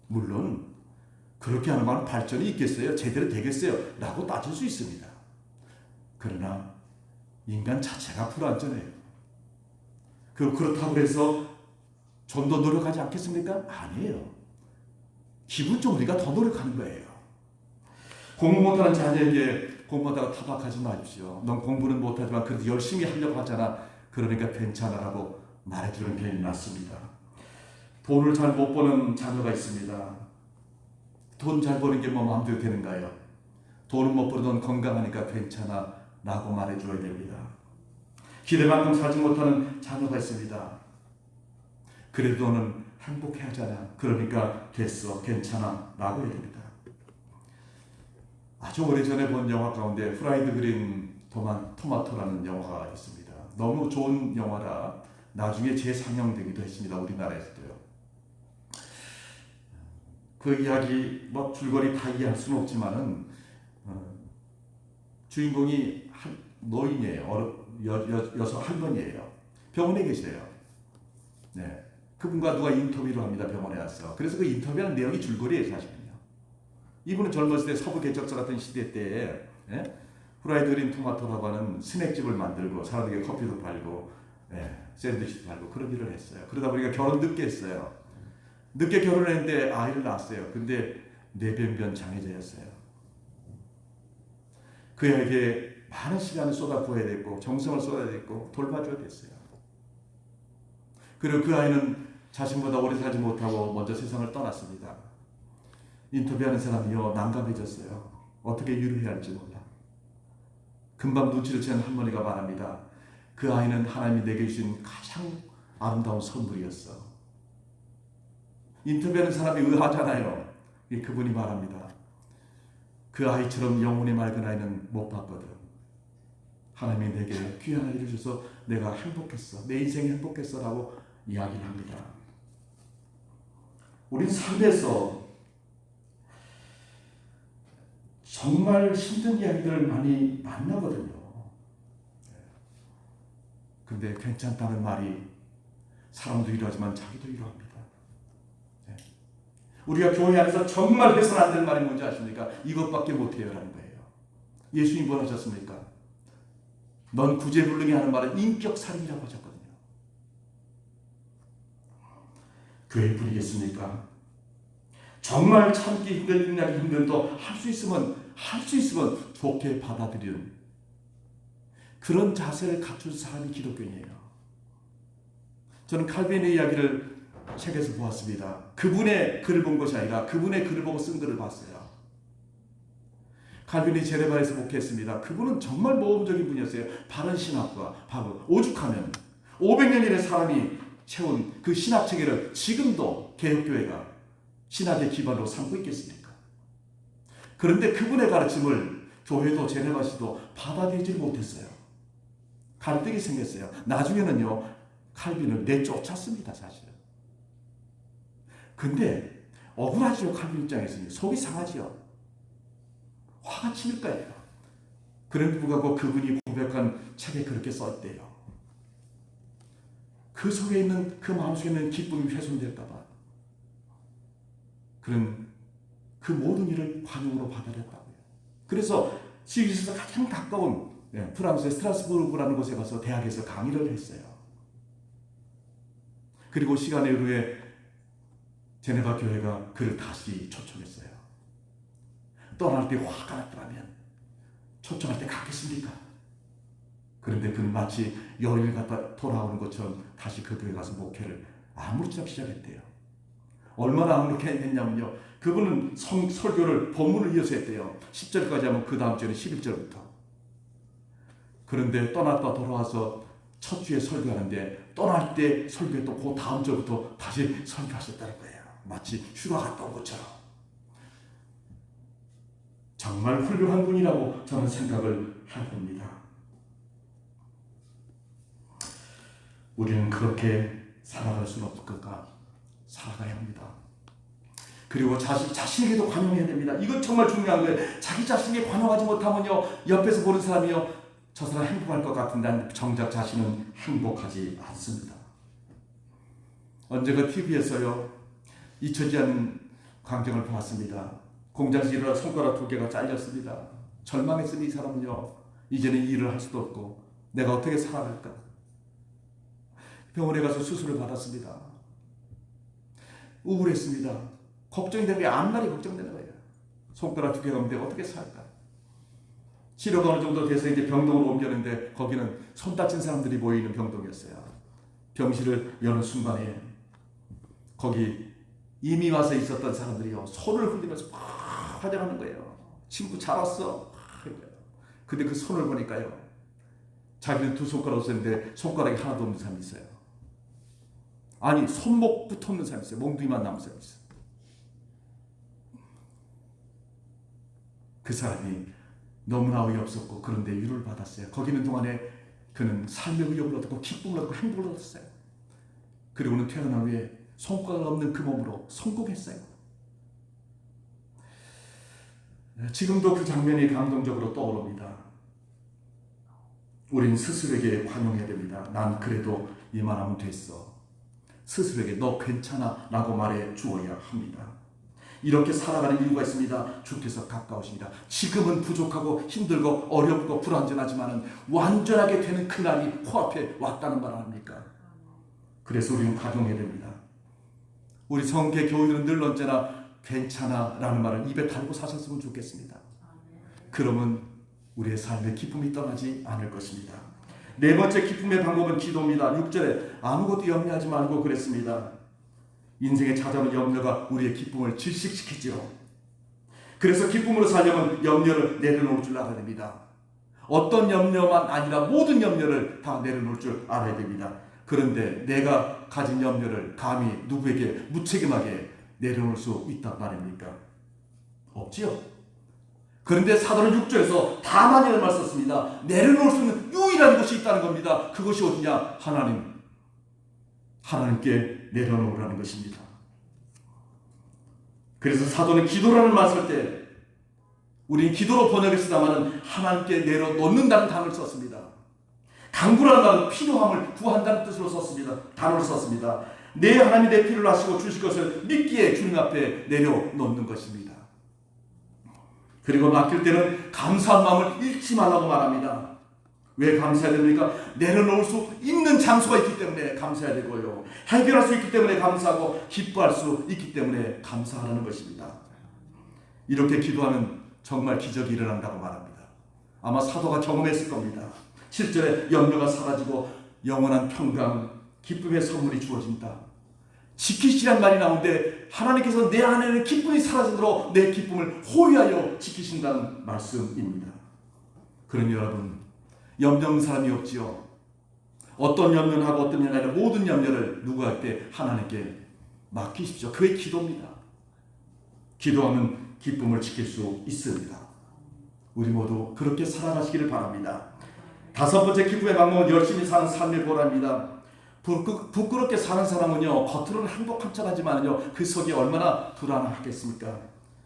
물론 그렇게 하는 말은 발전이 있겠어요? 제대로 되겠어요? 라고 따질 수 있습니다. 그러나 인간 자체가 불완전해요. 그렇다고 해서 좀 더 노력하지 않겠습니까? 아니에요. 기본적으로 우리가 더 노력하는 거예요. 공부 못하는 자녀에게 공부하다가 타박하지 마십시오. 넌 공부는 못하지만 그래도 열심히 하려고 하잖아. 그러니까 괜찮아라고 말해주는 편이 낫습니다. 돈을 잘 못 버는 자녀가 있습니다. 돈 잘 버는 게 뭐 마음대로 되는가요? 돈은 못 벌어도 건강하니까 괜찮아 라고 말해줘야 됩니다. 기대만큼 살지 못하는 자녀가 있습니다. 그래도 너는 행복해 하잖아. 그러니까 됐어, 괜찮아 라고 해야 됩니다. 아주 오래전에 본 영화 가운데 프라이드 그린 토마토라는 영화가 있습니다. 너무 좋은 영화라 나중에 재상영되기도 했습니다. 우리나라에서도요. 그 이야기 뭐 줄거리 다 이해할 수는 없지만은 주인공이 노인이에요. 여성 할머니예요. 병원에 계세요. 네. 그분과 누가 인터뷰를 합니다. 병원에 와서. 그래서 그 인터뷰하는 내용이 줄거리예요, 사실은요. 이분은 젊었을 때 서부 개척자 같은 시대 때에 프라이드 그린 토마토라고 하는 스낵집을 만들고 사람들에게 커피도 팔고 샌드위치도 팔고 그런 일을 했어요. 그러다 보니까 결혼 늦게 했어요. 늦게 결혼했는데 아이를 낳았어요. 근데 뇌변변 장애자였어요. 그에게 많은 시간을 쏟아부어야 됐고 정성을 쏟아야 됐고 돌봐줘야 됐어요. 그리고 그 아이는 자신보다 오래 살지 못하고 먼저 세상을 떠났습니다. 인터뷰하는 사람이요 난감해졌어요. 어떻게 위로해야 할지 몰라. 금방 눈치를 채는 할머니가 말합니다. 그 아이는 하나님이 내게 주신 가장 아름다운 선물이었어. 인터뷰하는 사람이 의아하잖아요. 그분이 말합니다. 그 아이처럼 영혼이 맑은 아이는 못 봤거든. 하나님이 내게 귀한 아이를 줘서 내가 행복했어. 내 인생이 행복했어 라고 이야기를 합니다. 우린 삶에서 정말 힘든 이야기들을 많이 만나거든요. 근데 괜찮다는 말이 사람도 위로하지만 자기도 위로합니다. 우리가 교회 안에서 정말 해서는 안 될 말이 뭔지 아십니까? 이것밖에 못해요 라는 거예요. 예수님 뭘 하셨습니까? 넌 구제불능히 하는 말은 인격살인이라고 하셨거든요. 교회 뿐이겠습니까? 정말 참기 힘든, 인내하기 힘든도 할 수 있으면 좋게 받아들이는 그런 자세를 갖춘 사람이 기독교인이에요. 저는 칼빈의 이야기를 책에서 보았습니다. 그분의 글을 본 것이 아니라 그분의 글을 보고 쓴 글을 봤어요. 칼빈이 제네바에서 목회했습니다. 그분은 정말 모험적인 분이었어요. 바른 신학과 바로 오죽하면 500년이라는 사람이 채운 그 신학 체계를 지금도 개혁교회가 신학의 기반으로 삼고 있겠습니까? 그런데 그분의 가르침을 교회도 제네바시도 받아들이지 못했어요. 갈등이 생겼어요. 나중에는요 칼빈을 내쫓았습니다. 사실은. 근데 억울하죠. 칼빈 입장에서는 속이 상하지요. 화가 치밀 거예요. 그런 불구하고 그분이 고백한 책에 그렇게 썼대요. 그 속에 있는 그 마음속에 있는 기쁨이 훼손될까 봐 그런 그 모든 일을 관용으로 받아들였다고요. 그래서 스위스에서 가장 가까운 프랑스의 스트라스부르크라는 곳에 가서 대학에서 강의를 했어요. 그리고 시간의 후에 제네바 교회가 그를 다시 초청했어요. 떠날 때 화가 났더라면 초청할 때 갔겠습니까? 그런데 그는 마치 여행을 갔다 돌아오는 것처럼 다시 그 교회 가서 목회를 아무렇지도 않게 시작했대요. 얼마나 아무렇게 했냐면요. 그분은 설교를 본문을 이어서 했대요. 10절까지 하면 그 다음 주에는 11절부터. 그런데 떠났다 돌아와서 첫 주에 설교하는데 떠날 때 설교했던 그 다음 주부터 다시 설교하셨다는 거예요. 마치 휴가 갔다 온 것처럼. 정말 훌륭한 분이라고 저는 생각을 해봅니다. 우리는 그렇게 살아갈 수는 없을까? 살아가야 합니다. 그리고 자신에게도 관용해야 됩니다. 이건 정말 중요한 거예요. 자기 자신에게 관용하지 못하면요, 옆에서 보는 사람이요, 저 사람 행복할 것 같은데 정작 자신은 행복하지 않습니다. 언제가 TV에서요, 잊혀지지 않는 광경을 보았습니다. 공장에서 일어나 손가락 2개가 잘렸습니다. 절망했으니 이 사람은요, 이제는 일을 할 수도 없고 내가 어떻게 살아갈까? 병원에 가서 수술을 받았습니다. 우울했습니다. 걱정이 되는 게 앞날이 걱정되는 거예요. 손가락 2개가 없는데 어떻게 살까? 치료가 어느 정도 돼서 이제 병동으로 옮겼는데 거기는 손 다친 사람들이 모이는 병동이었어요. 병실을 여는 순간에 거기 이미 와서 있었던 사람들이요 손을 흔들면서 막 환영하는 거예요. 친구 잘 왔어. 근데 그 손을 보니까요 자기는 2손가락을 썼는데 손가락이 하나도 없는 사람이 있어요. 아니 손목 붙어 없는 사람이 있어요. 몽둥이만 남은 사람이 있어요. 그 사람이 너무나 어이없었고 그런데 위로를 받았어요. 거기 있는 동안에 그는 삶의 의욕을 얻고 기쁨을 얻고 행복을 얻었어요. 그리고는 퇴근한 후에 손가락 없는 그 몸으로 성공했어요. 지금도 그 장면이 감동적으로 떠오릅니다. 우린 스스로에게 관용해야 됩니다. 난 그래도 이만하면 됐어. 스스로에게 너 괜찮아 라고 말해 주어야 합니다. 이렇게 살아가는 이유가 있습니다. 주께서 가까우십니다. 지금은 부족하고 힘들고 어렵고 불완전하지만 완전하게 되는 그날이 코앞에 왔다는 말 아닙니까? 그래서 우리는 가정해야 됩니다. 우리 성계 교우들은 늘 언제나 괜찮아 라는 말을 입에 달고 사셨으면 좋겠습니다. 그러면 우리의 삶의 기쁨이 떠나지 않을 것입니다. 네 번째 기쁨의 방법은 기도입니다. 6절에 아무것도 염려하지 말고 그랬습니다. 인생에 찾아오는 염려가 우리의 기쁨을 질식시키죠. 그래서 기쁨으로 살려면 염려를 내려놓을 줄 알아야 됩니다. 어떤 염려만 아니라 모든 염려를 다 내려놓을 줄 알아야 됩니다. 그런데 내가 가진 염려를 감히 누구에게 무책임하게 내려놓을 수 있단 말입니까? 없지요. 그런데 사도는 6절에서 다만이라는 말을 썼습니다. 내려놓을 수 있는 유일한 곳이 있다는 겁니다. 그것이 어디냐? 하나님께 내려놓으라는 것입니다. 그래서 사도는 기도라는 말을 쓸 때 우리는 기도로 번역했으다마는 하나님께 내려놓는다는 단어를 썼습니다. 간구라는 말은 필요함을 구한다는 뜻으로 썼습니다. 단어를 썼습니다. 내 하나님이 내 필요를 아시고 주실 것을 믿기에 주님 앞에 내려놓는 것입니다. 그리고 맡길 때는 감사한 마음을 잃지 말라고 말합니다. 왜 감사해야 됩니까? 내려놓을 수 있는 장소가 있기 때문에 감사해야 되고요. 해결할 수 있기 때문에 감사하고 기뻐할 수 있기 때문에 감사하라는 것입니다. 이렇게 기도하면 정말 기적이 일어난다고 말합니다. 아마 사도가 경험했을 겁니다. 7절에 염려가 사라지고 영원한 평강, 기쁨의 선물이 주어진다. 지키시란 말이 나오는데 하나님께서 내 안에는 기쁨이 사라지도록 내 기쁨을 호위하여 지키신다는 말씀입니다. 그러니 여러분 염려 없는 사람이 없지요. 어떤 염려를 하고 어떤 염려가 아니라 모든 염려를 누구한테 하나님께 맡기십시오. 그게 기도입니다. 기도하면 기쁨을 지킬 수 있습니다. 우리 모두 그렇게 살아가시기를 바랍니다. 다섯 번째 기쁨의 방법은 열심히 사는 삶의 보람입니다. 부끄럽게 사는 사람은요 겉으로는 행복한 척하지만요 그 속이 얼마나 불안하겠습니까?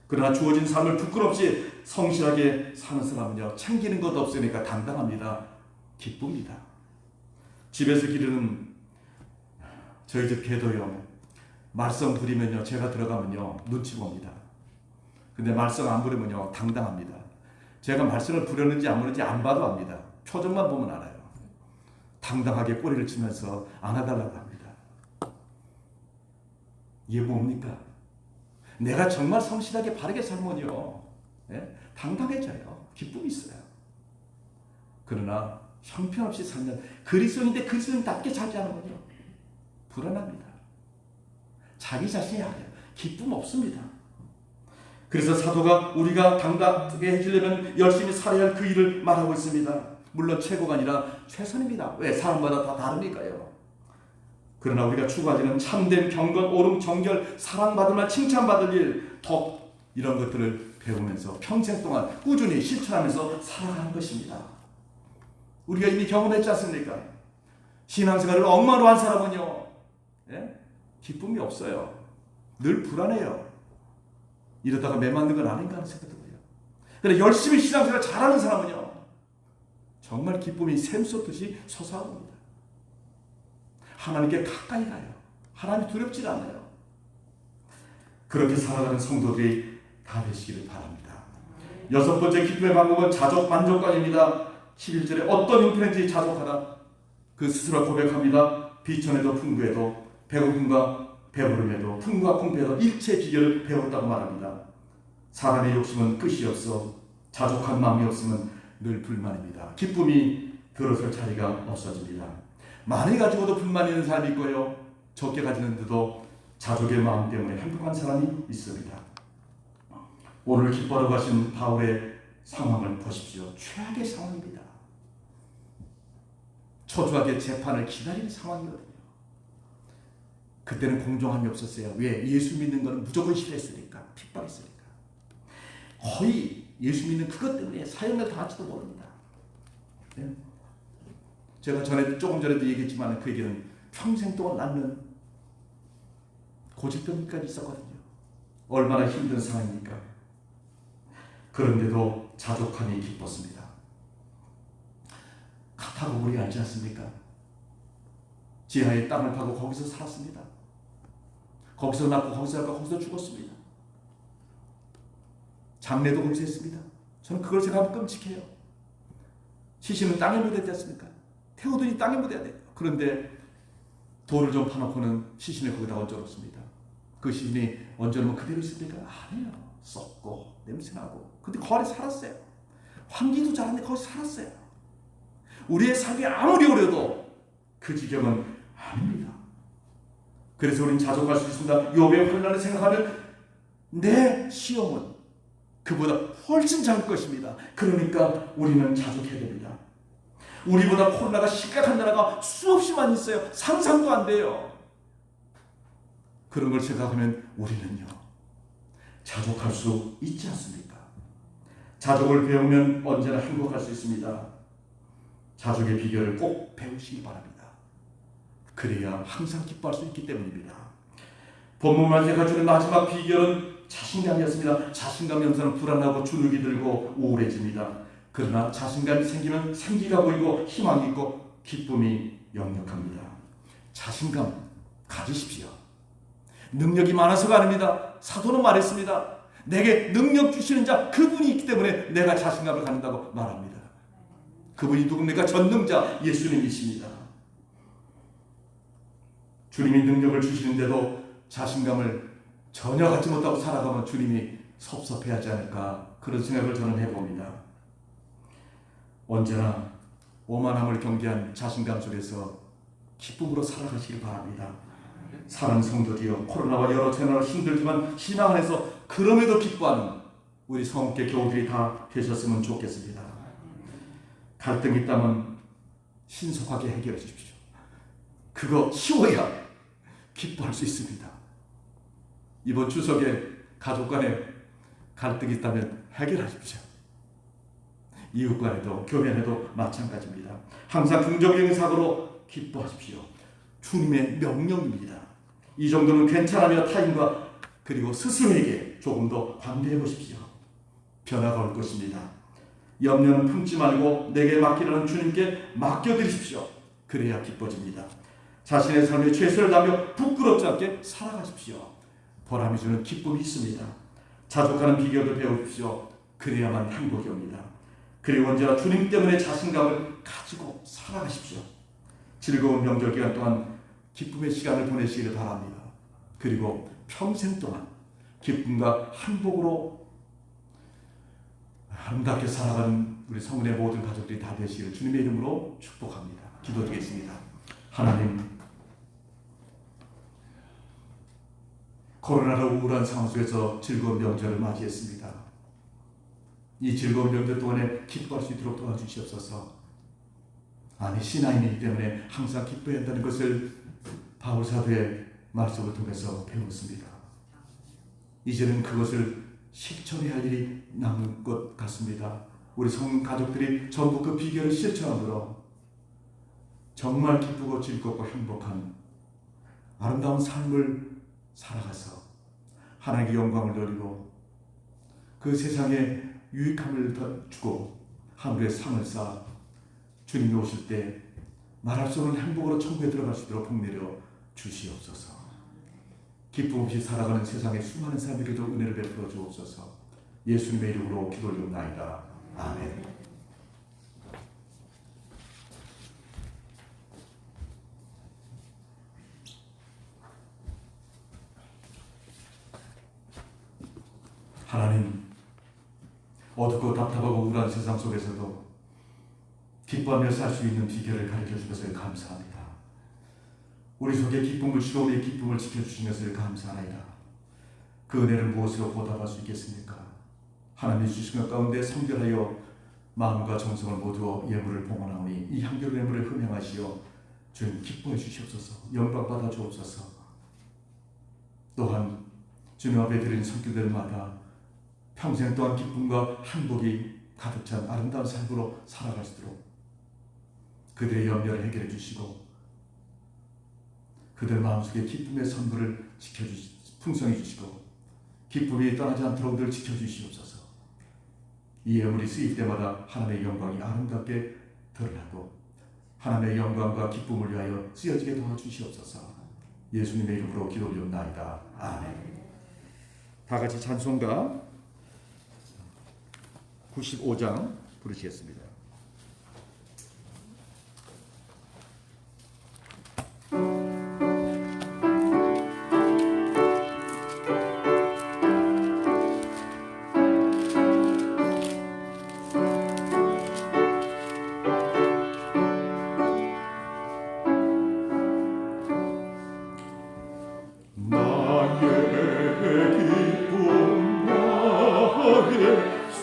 그러나 주어진 삶을 부끄럽지 성실하게 사는 사람은요 챙기는 것 없으니까 당당합니다. 기쁩니다. 집에서 기르는 저희 집 개도요 말썽 부리면요 제가 들어가면요 눈치 봅니다. 근데 말썽 안 부리면요 당당합니다. 제가 말썽을 부렸는지 안 부렸는지 안 봐도 압니다. 표정만 보면 알아요. 당당하게 꼬리를 치면서 안아달라고 합니다. 이게 뭡니까? 내가 정말 성실하게 바르게 살면요 당당해져요. 기쁨이 있어요. 그러나 형편없이 살면 그리스도인인데 그리스도인답게 살지 않으면요 불안합니다. 자기 자신이 알아요. 기쁨 없습니다. 그래서 사도가 우리가 당당하게 해주려면 열심히 살아야 할 그 일을 말하고 있습니다. 물론 최고가 아니라 최선입니다. 왜? 사람마다 다 다르니까요. 그러나 우리가 추구하지는 참된 경건, 옳음, 정결, 사랑받을 만, 칭찬받을 일, 덕 이런 것들을 배우면서 평생 동안 꾸준히 실천하면서 살아가는 것입니다. 우리가 이미 경험했지 않습니까? 신앙생활을 엉망으로 한 사람은요 기쁨이 없어요. 늘 불안해요. 이러다가 매 맞는 건 아닌가 하는 생각도 들어요. 그런데 열심히 신앙생활을 잘하는 사람은요 정말 기쁨이 샘솟듯이 솟아옵니다. 하나님께 가까이 가요. 하나님이 두렵지 않아요. 그렇게 살아가는 성도들이 다 되시기를 바랍니다. 여섯 번째 기쁨의 방법은 자족 만족감입니다. 11절에 어떤 형편인지 자족하라. 그 스스로 고백합니다. 비천에도 풍부해도 배고픔과 배부름에도 풍부와 풍부해도 일체 비결을 배웠다고 말합니다. 사람의 욕심은 끝이 없어 자족한 마음이 없으면 늘 불만입니다. 기쁨이 들어설 자리가 없어집니다. 많이 가지고도 불만 있는 사람이 있고요. 적게 가지는데도 자족의 마음 때문에 행복한 사람이 있습니다. 오늘 기뻐하러 가신 바울의 상황을 보십시오. 최악의 상황입니다. 초조하게 재판을 기다리는 상황이거든요. 그때는 공정함이 없었어요. 왜? 예수 믿는 것은 무조건 싫어했으니까, 핍박했으니까. 거의 예수 믿는 그것 때문에 사형을 당할지도 모릅니다. 네? 제가 조금 전에도 얘기했지만 그 얘기는 평생 동안 낫는 고질병까지 있었거든요. 얼마나 힘든 상황입니까? 그런데도 자족하니 기뻤습니다. 카타고물이 알지 않습니까? 지하에 땅을 파고 거기서 살았습니다. 거기서 낳고 거기서 살고 거기서 죽었습니다. 장례도 거기서 했습니다. 저는 그걸 생각하면 끔찍해요. 시신은 땅에 묻어야 되지 않습니까? 태우더니 땅에 묻어야 돼요. 그런데 돌을 좀 파놓고는 시신을 거기다 얹어놓습니다. 그 시신이 얹어놓으면 그대로 있습니까? 아니에요. 썩고 냄새나고. 근데 그 안에 살았어요. 환기도 잘하는데 거기서 살았어요. 우리의 삶이 아무리 어려도 그 지경은 아닙니다. 그래서 우리는 자족할 수 있습니다. 욥의 환난을 생각하면 내 시험은 그보다 훨씬 작을 것입니다. 그러니까 우리는 자족해야 됩니다. 우리보다 코로나가 심각한 나라가 수없이 많이 있어요. 상상도 안 돼요. 그런 걸 생각하면 우리는요, 자족할 수 있지 않습니까? 자족을 배우면 언제나 행복할 수 있습니다. 자족의 비결을 꼭 배우시기 바랍니다. 그래야 항상 기뻐할 수 있기 때문입니다. 본문만 제가 주는 마지막 비결은 자신감이었습니다. 자신감이 없으면 불안하고 주눅이 들고 우울해집니다. 그러나 자신감이 생기면 생기가 보이고 희망이 있고 기쁨이 역력합니다. 자신감 가지십시오. 능력이 많아서가 아닙니다. 사도는 말했습니다. 내게 능력 주시는 자 그분이 있기 때문에 내가 자신감을 갖는다고 말합니다. 그분이 누굽니까? 전능자 예수님이십니다. 주님이 능력을 주시는데도 자신감을 전혀 갖지 못하고 살아가면 주님이 섭섭해하지 않을까, 그런 생각을 저는 해봅니다. 언제나 오만함을 경계한 자신감 속에서 기쁨으로 살아가시길 바랍니다. 사랑하는 성도들이여, 코로나와 여러 채널 힘들지만 신앙 안에서 그럼에도 기뻐하는 우리 성께 교우들이 다 되셨으면 좋겠습니다. 갈등이 있다면 신속하게 해결해 주십시오. 그거 쉬워야 기뻐할 수 있습니다. 이번 추석에 가족 간에 갈등이 있다면 해결하십시오. 이웃 간에도 교면에도 마찬가지입니다. 항상 긍정적인 사고로 기뻐하십시오. 주님의 명령입니다. 이 정도는 괜찮으며 타인과 그리고 스스로에게 조금 더 관대해 보십시오. 변화가 올 것입니다. 염려는 품지 말고 내게 맡기라는 주님께 맡겨드리십시오. 그래야 기뻐집니다. 자신의 삶에 최선을 다하며 부끄럽지 않게 살아가십시오. 보람이 주는 기쁨이 있습니다. 자족하는 비결도 배우십시오. 그래야만 행복이 옵니다. 그리고 언제나 주님 때문에 자신감을 가지고 살아가십시오. 즐거운 명절 기간 동안 기쁨의 시간을 보내시기를 바랍니다. 그리고 평생 동안 기쁨과 행복으로 아름답게 살아가는 우리 성은의 모든 가족들이 다 되시기를 주님의 이름으로 축복합니다. 기도드리겠습니다. 하나님, 코로나로 우울한 상황 속에서 즐거운 명절을 맞이했습니다. 이 즐거운 명절 동안에 기뻐할 수 있도록 도와주시옵소서. 아니, 신앙인이기 때문에 항상 기뻐해야 한다는 것을 바울 사도의 말씀을 통해서 배웠습니다. 이제는 그것을 실천해야 할 일이 남은 것 같습니다. 우리 성인 가족들이 전부 그 비결을 실천함으로 정말 기쁘고 즐겁고 행복한 아름다운 삶을 살아가서 하나님의 영광을 누리고 그 세상에 유익함을 주고 하늘의 상을 쌓아 주님이 오실 때 말할 수 없는 행복으로 천국에 들어갈 수 있도록 복내려 주시옵소서. 기쁨 없이 살아가는 세상의 수많은 사람에게도 은혜를 베풀어 주옵소서. 예수님의 이름으로 기도 올리옵나이다. 아멘. 하나님, 어둡고 답답하고 우울한 세상 속에서도 기뻐하며 살 수 있는 비결을 가르쳐 주셔서 감사합니다. 우리 속에 기쁨을 주시고 우리의 기쁨을 지켜주신 것을 감사하나이다. 그 은혜를 무엇으로 보답할 수 있겠습니까? 하나님이 주신 것 가운데 성결하여 마음과 정성을 모두어 예물을 봉헌하오니 이 향기로운 예물을 흠양하시어 주님 기뻐해 주시옵소서. 영광 받아 주옵소서. 또한 주님 앞에 드린 손길들마다 평생 또한 기쁨과 행복이 가득 찬 아름다운 삶으로 살아갈 수 있도록 그들의 염려를 해결해 주시고 그들 마음속에 기쁨의 선물을 풍성해 주시고 기쁨이 떠나지 않도록 늘 지켜주시옵소서. 이 예물이 쓰일 때마다 하나님의 영광이 아름답게 드러나고 하나님의 영광과 기쁨을 위하여 쓰여지게 도와주시옵소서. 예수님의 이름으로 기도 올리옵나이다. 아멘. 다 같이 찬송가 95장 부르시겠습니다.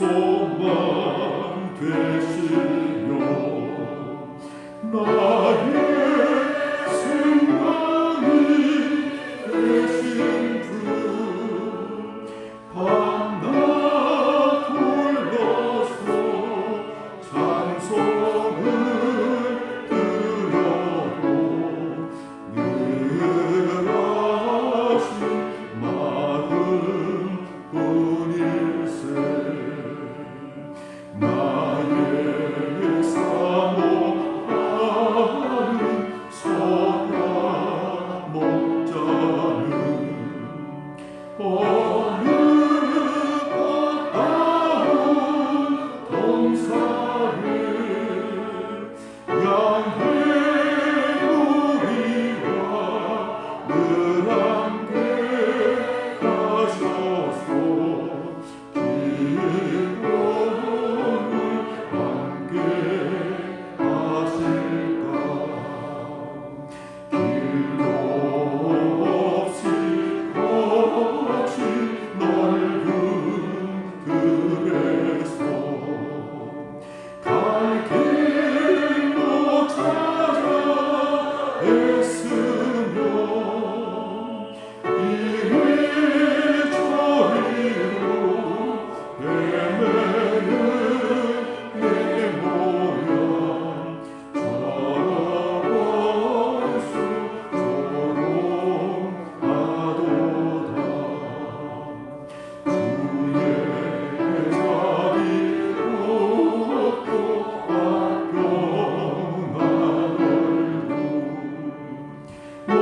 소망 되시며 나의 생명이 되신 주 밤낮 불러서 찬송을 드려도 늘 하신 마음 뿐일세. 나의 사모하는 선한 목자는 어느 꽃다운 동산에 양의 우리와 늘 함께 가셔서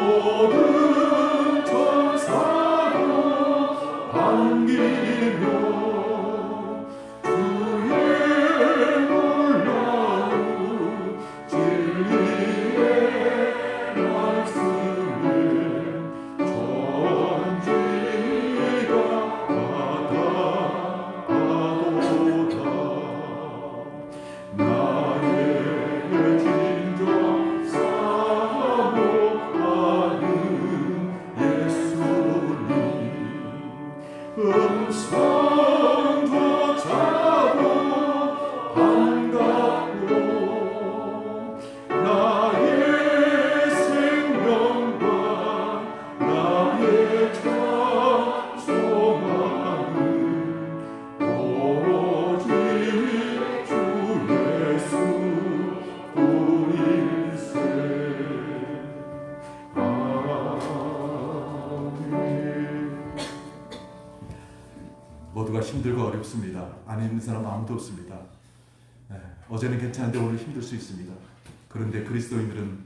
모든 천사도 반기며 주의 놀라운 진리의 말씀을 전지가 받아가도다. 나의 진정 음성조차도 반갑고 나의 생명과 나의 찬송하는 오직 주 예수 뿐일세. 모두가 힘들고 어렵습니다. 안 힘든 사람 아무도 없습니다. 어제는 괜찮은데 오늘 힘들 수 있습니다. 그런데 그리스도인들은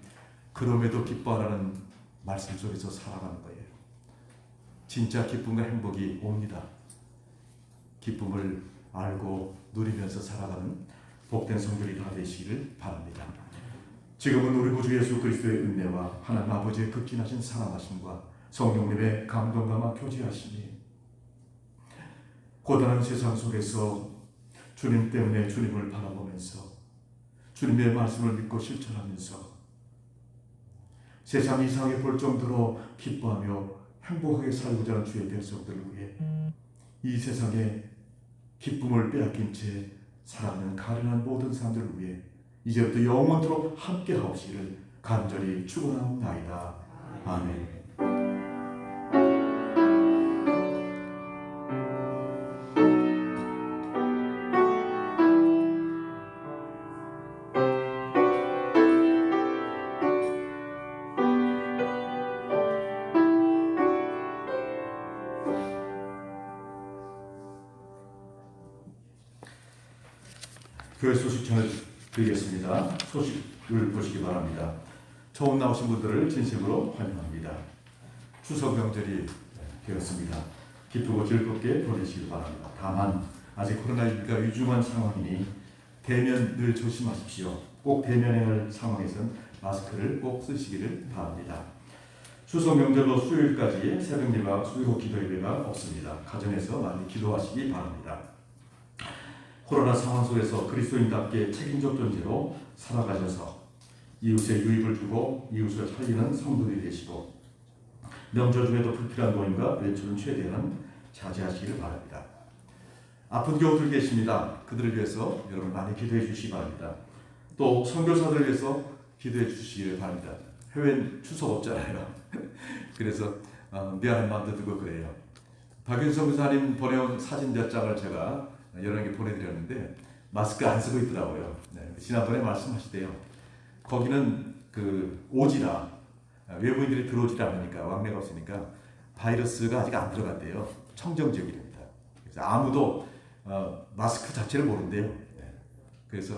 그럼에도 기뻐하라는 말씀 속에서 살아가는 거예요. 진짜 기쁨과 행복이 옵니다. 기쁨을 알고 누리면서 살아가는 복된 성도들이 다 되시기를 바랍니다. 지금은 우리 구주 예수 그리스도의 은혜와 하나님 아버지의 극진하신 사랑하심과 성령님의 감동감화 교제하심이 고단한 세상 속에서 주님 때문에 주님을 바라보면서 주님의 말씀을 믿고 실천하면서 세상 이상하게 볼 정도로 기뻐하며 행복하게 살고자 하는 주의 백성들을 위해 이 세상에 기쁨을 빼앗긴 채 살아가는 가련한 모든 사람들을 위해 이제부터 영원토록 함께 하옵시기를 간절히 축원하옵나이다. 아멘. 교회 소식 전해드리겠습니다. 소식을 보시기 바랍니다. 처음 나오신 분들을 진심으로 환영합니다. 추석 명절이 되었습니다. 기쁘고 즐겁게 보내시기 바랍니다. 다만 아직 코로나19가 위중한 상황이니 대면 늘 조심하십시오. 꼭 대면해야 할 상황에선 마스크를 꼭 쓰시기를 바랍니다. 추석 명절로 수요일까지 새벽 예배, 수요 기도 예배가 없습니다. 가정에서 많이 기도하시기 바랍니다. 코로나 상황 속에서 그리스도인답게 책임적 존재로 살아가셔서 이웃에 유익을 주고 이웃을 살리는 성도들이 되시고 명절 중에도 불필요한 모임과 외출은 최대한 자제하시기를 바랍니다. 아픈 경우들 계십니다. 그들을 위해서 여러분 많이 기도해 주시기 바랍니다. 또 선교사들을 위해서 기도해 주시기를 바랍니다. 해외는 추석 없잖아요. 그래서 미안한 마음도 들고 그래요. 박윤성 교사님 보내온 사진 몇 장을 제가 여러 개 보내드렸는데 마스크 안 쓰고 있더라고요. 네, 지난번에 말씀하시대요. 거기는 그 오지라 외부인들이 들어오지 않으니까 왕래가 없으니까 바이러스가 아직 안 들어갔대요. 청정 지역입니다. 그래서 아무도 마스크 자체를 모른대요. 네. 그래서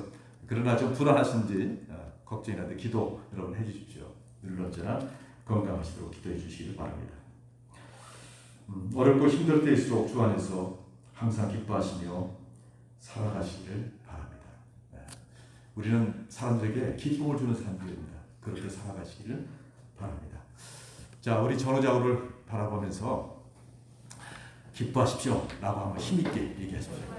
그러나 좀 불안하신지 걱정이라도 기도 여러분 해주십시오. 늘 언제나 건강하시도록 기도해 주시길 바랍니다. 어렵고 힘들 때일수록 주 안에서 항상 기뻐하시며 살아가시기를 바랍니다. 네. 우리는 사람들에게 기쁨을 주는 사람들입니다. 그렇게 살아가시기를 바랍니다. 자, 우리 전후좌우를 바라보면서 기뻐하십시오 라고 한번 힘있게 얘기하십시오.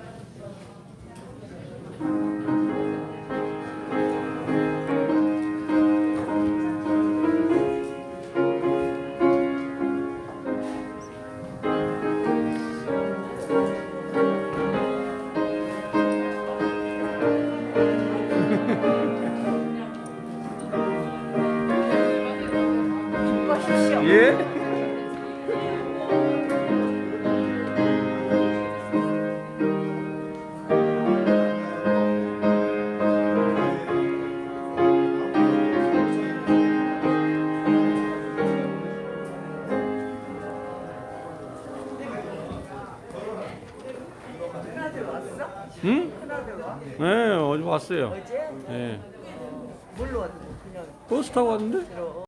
예? 큰아들 왔어? 응? 큰아들 와? 네, 어제 왔어요. 어제? 네. 뭘로 왔어? 그냥 버스 타고 왔는데? 들어.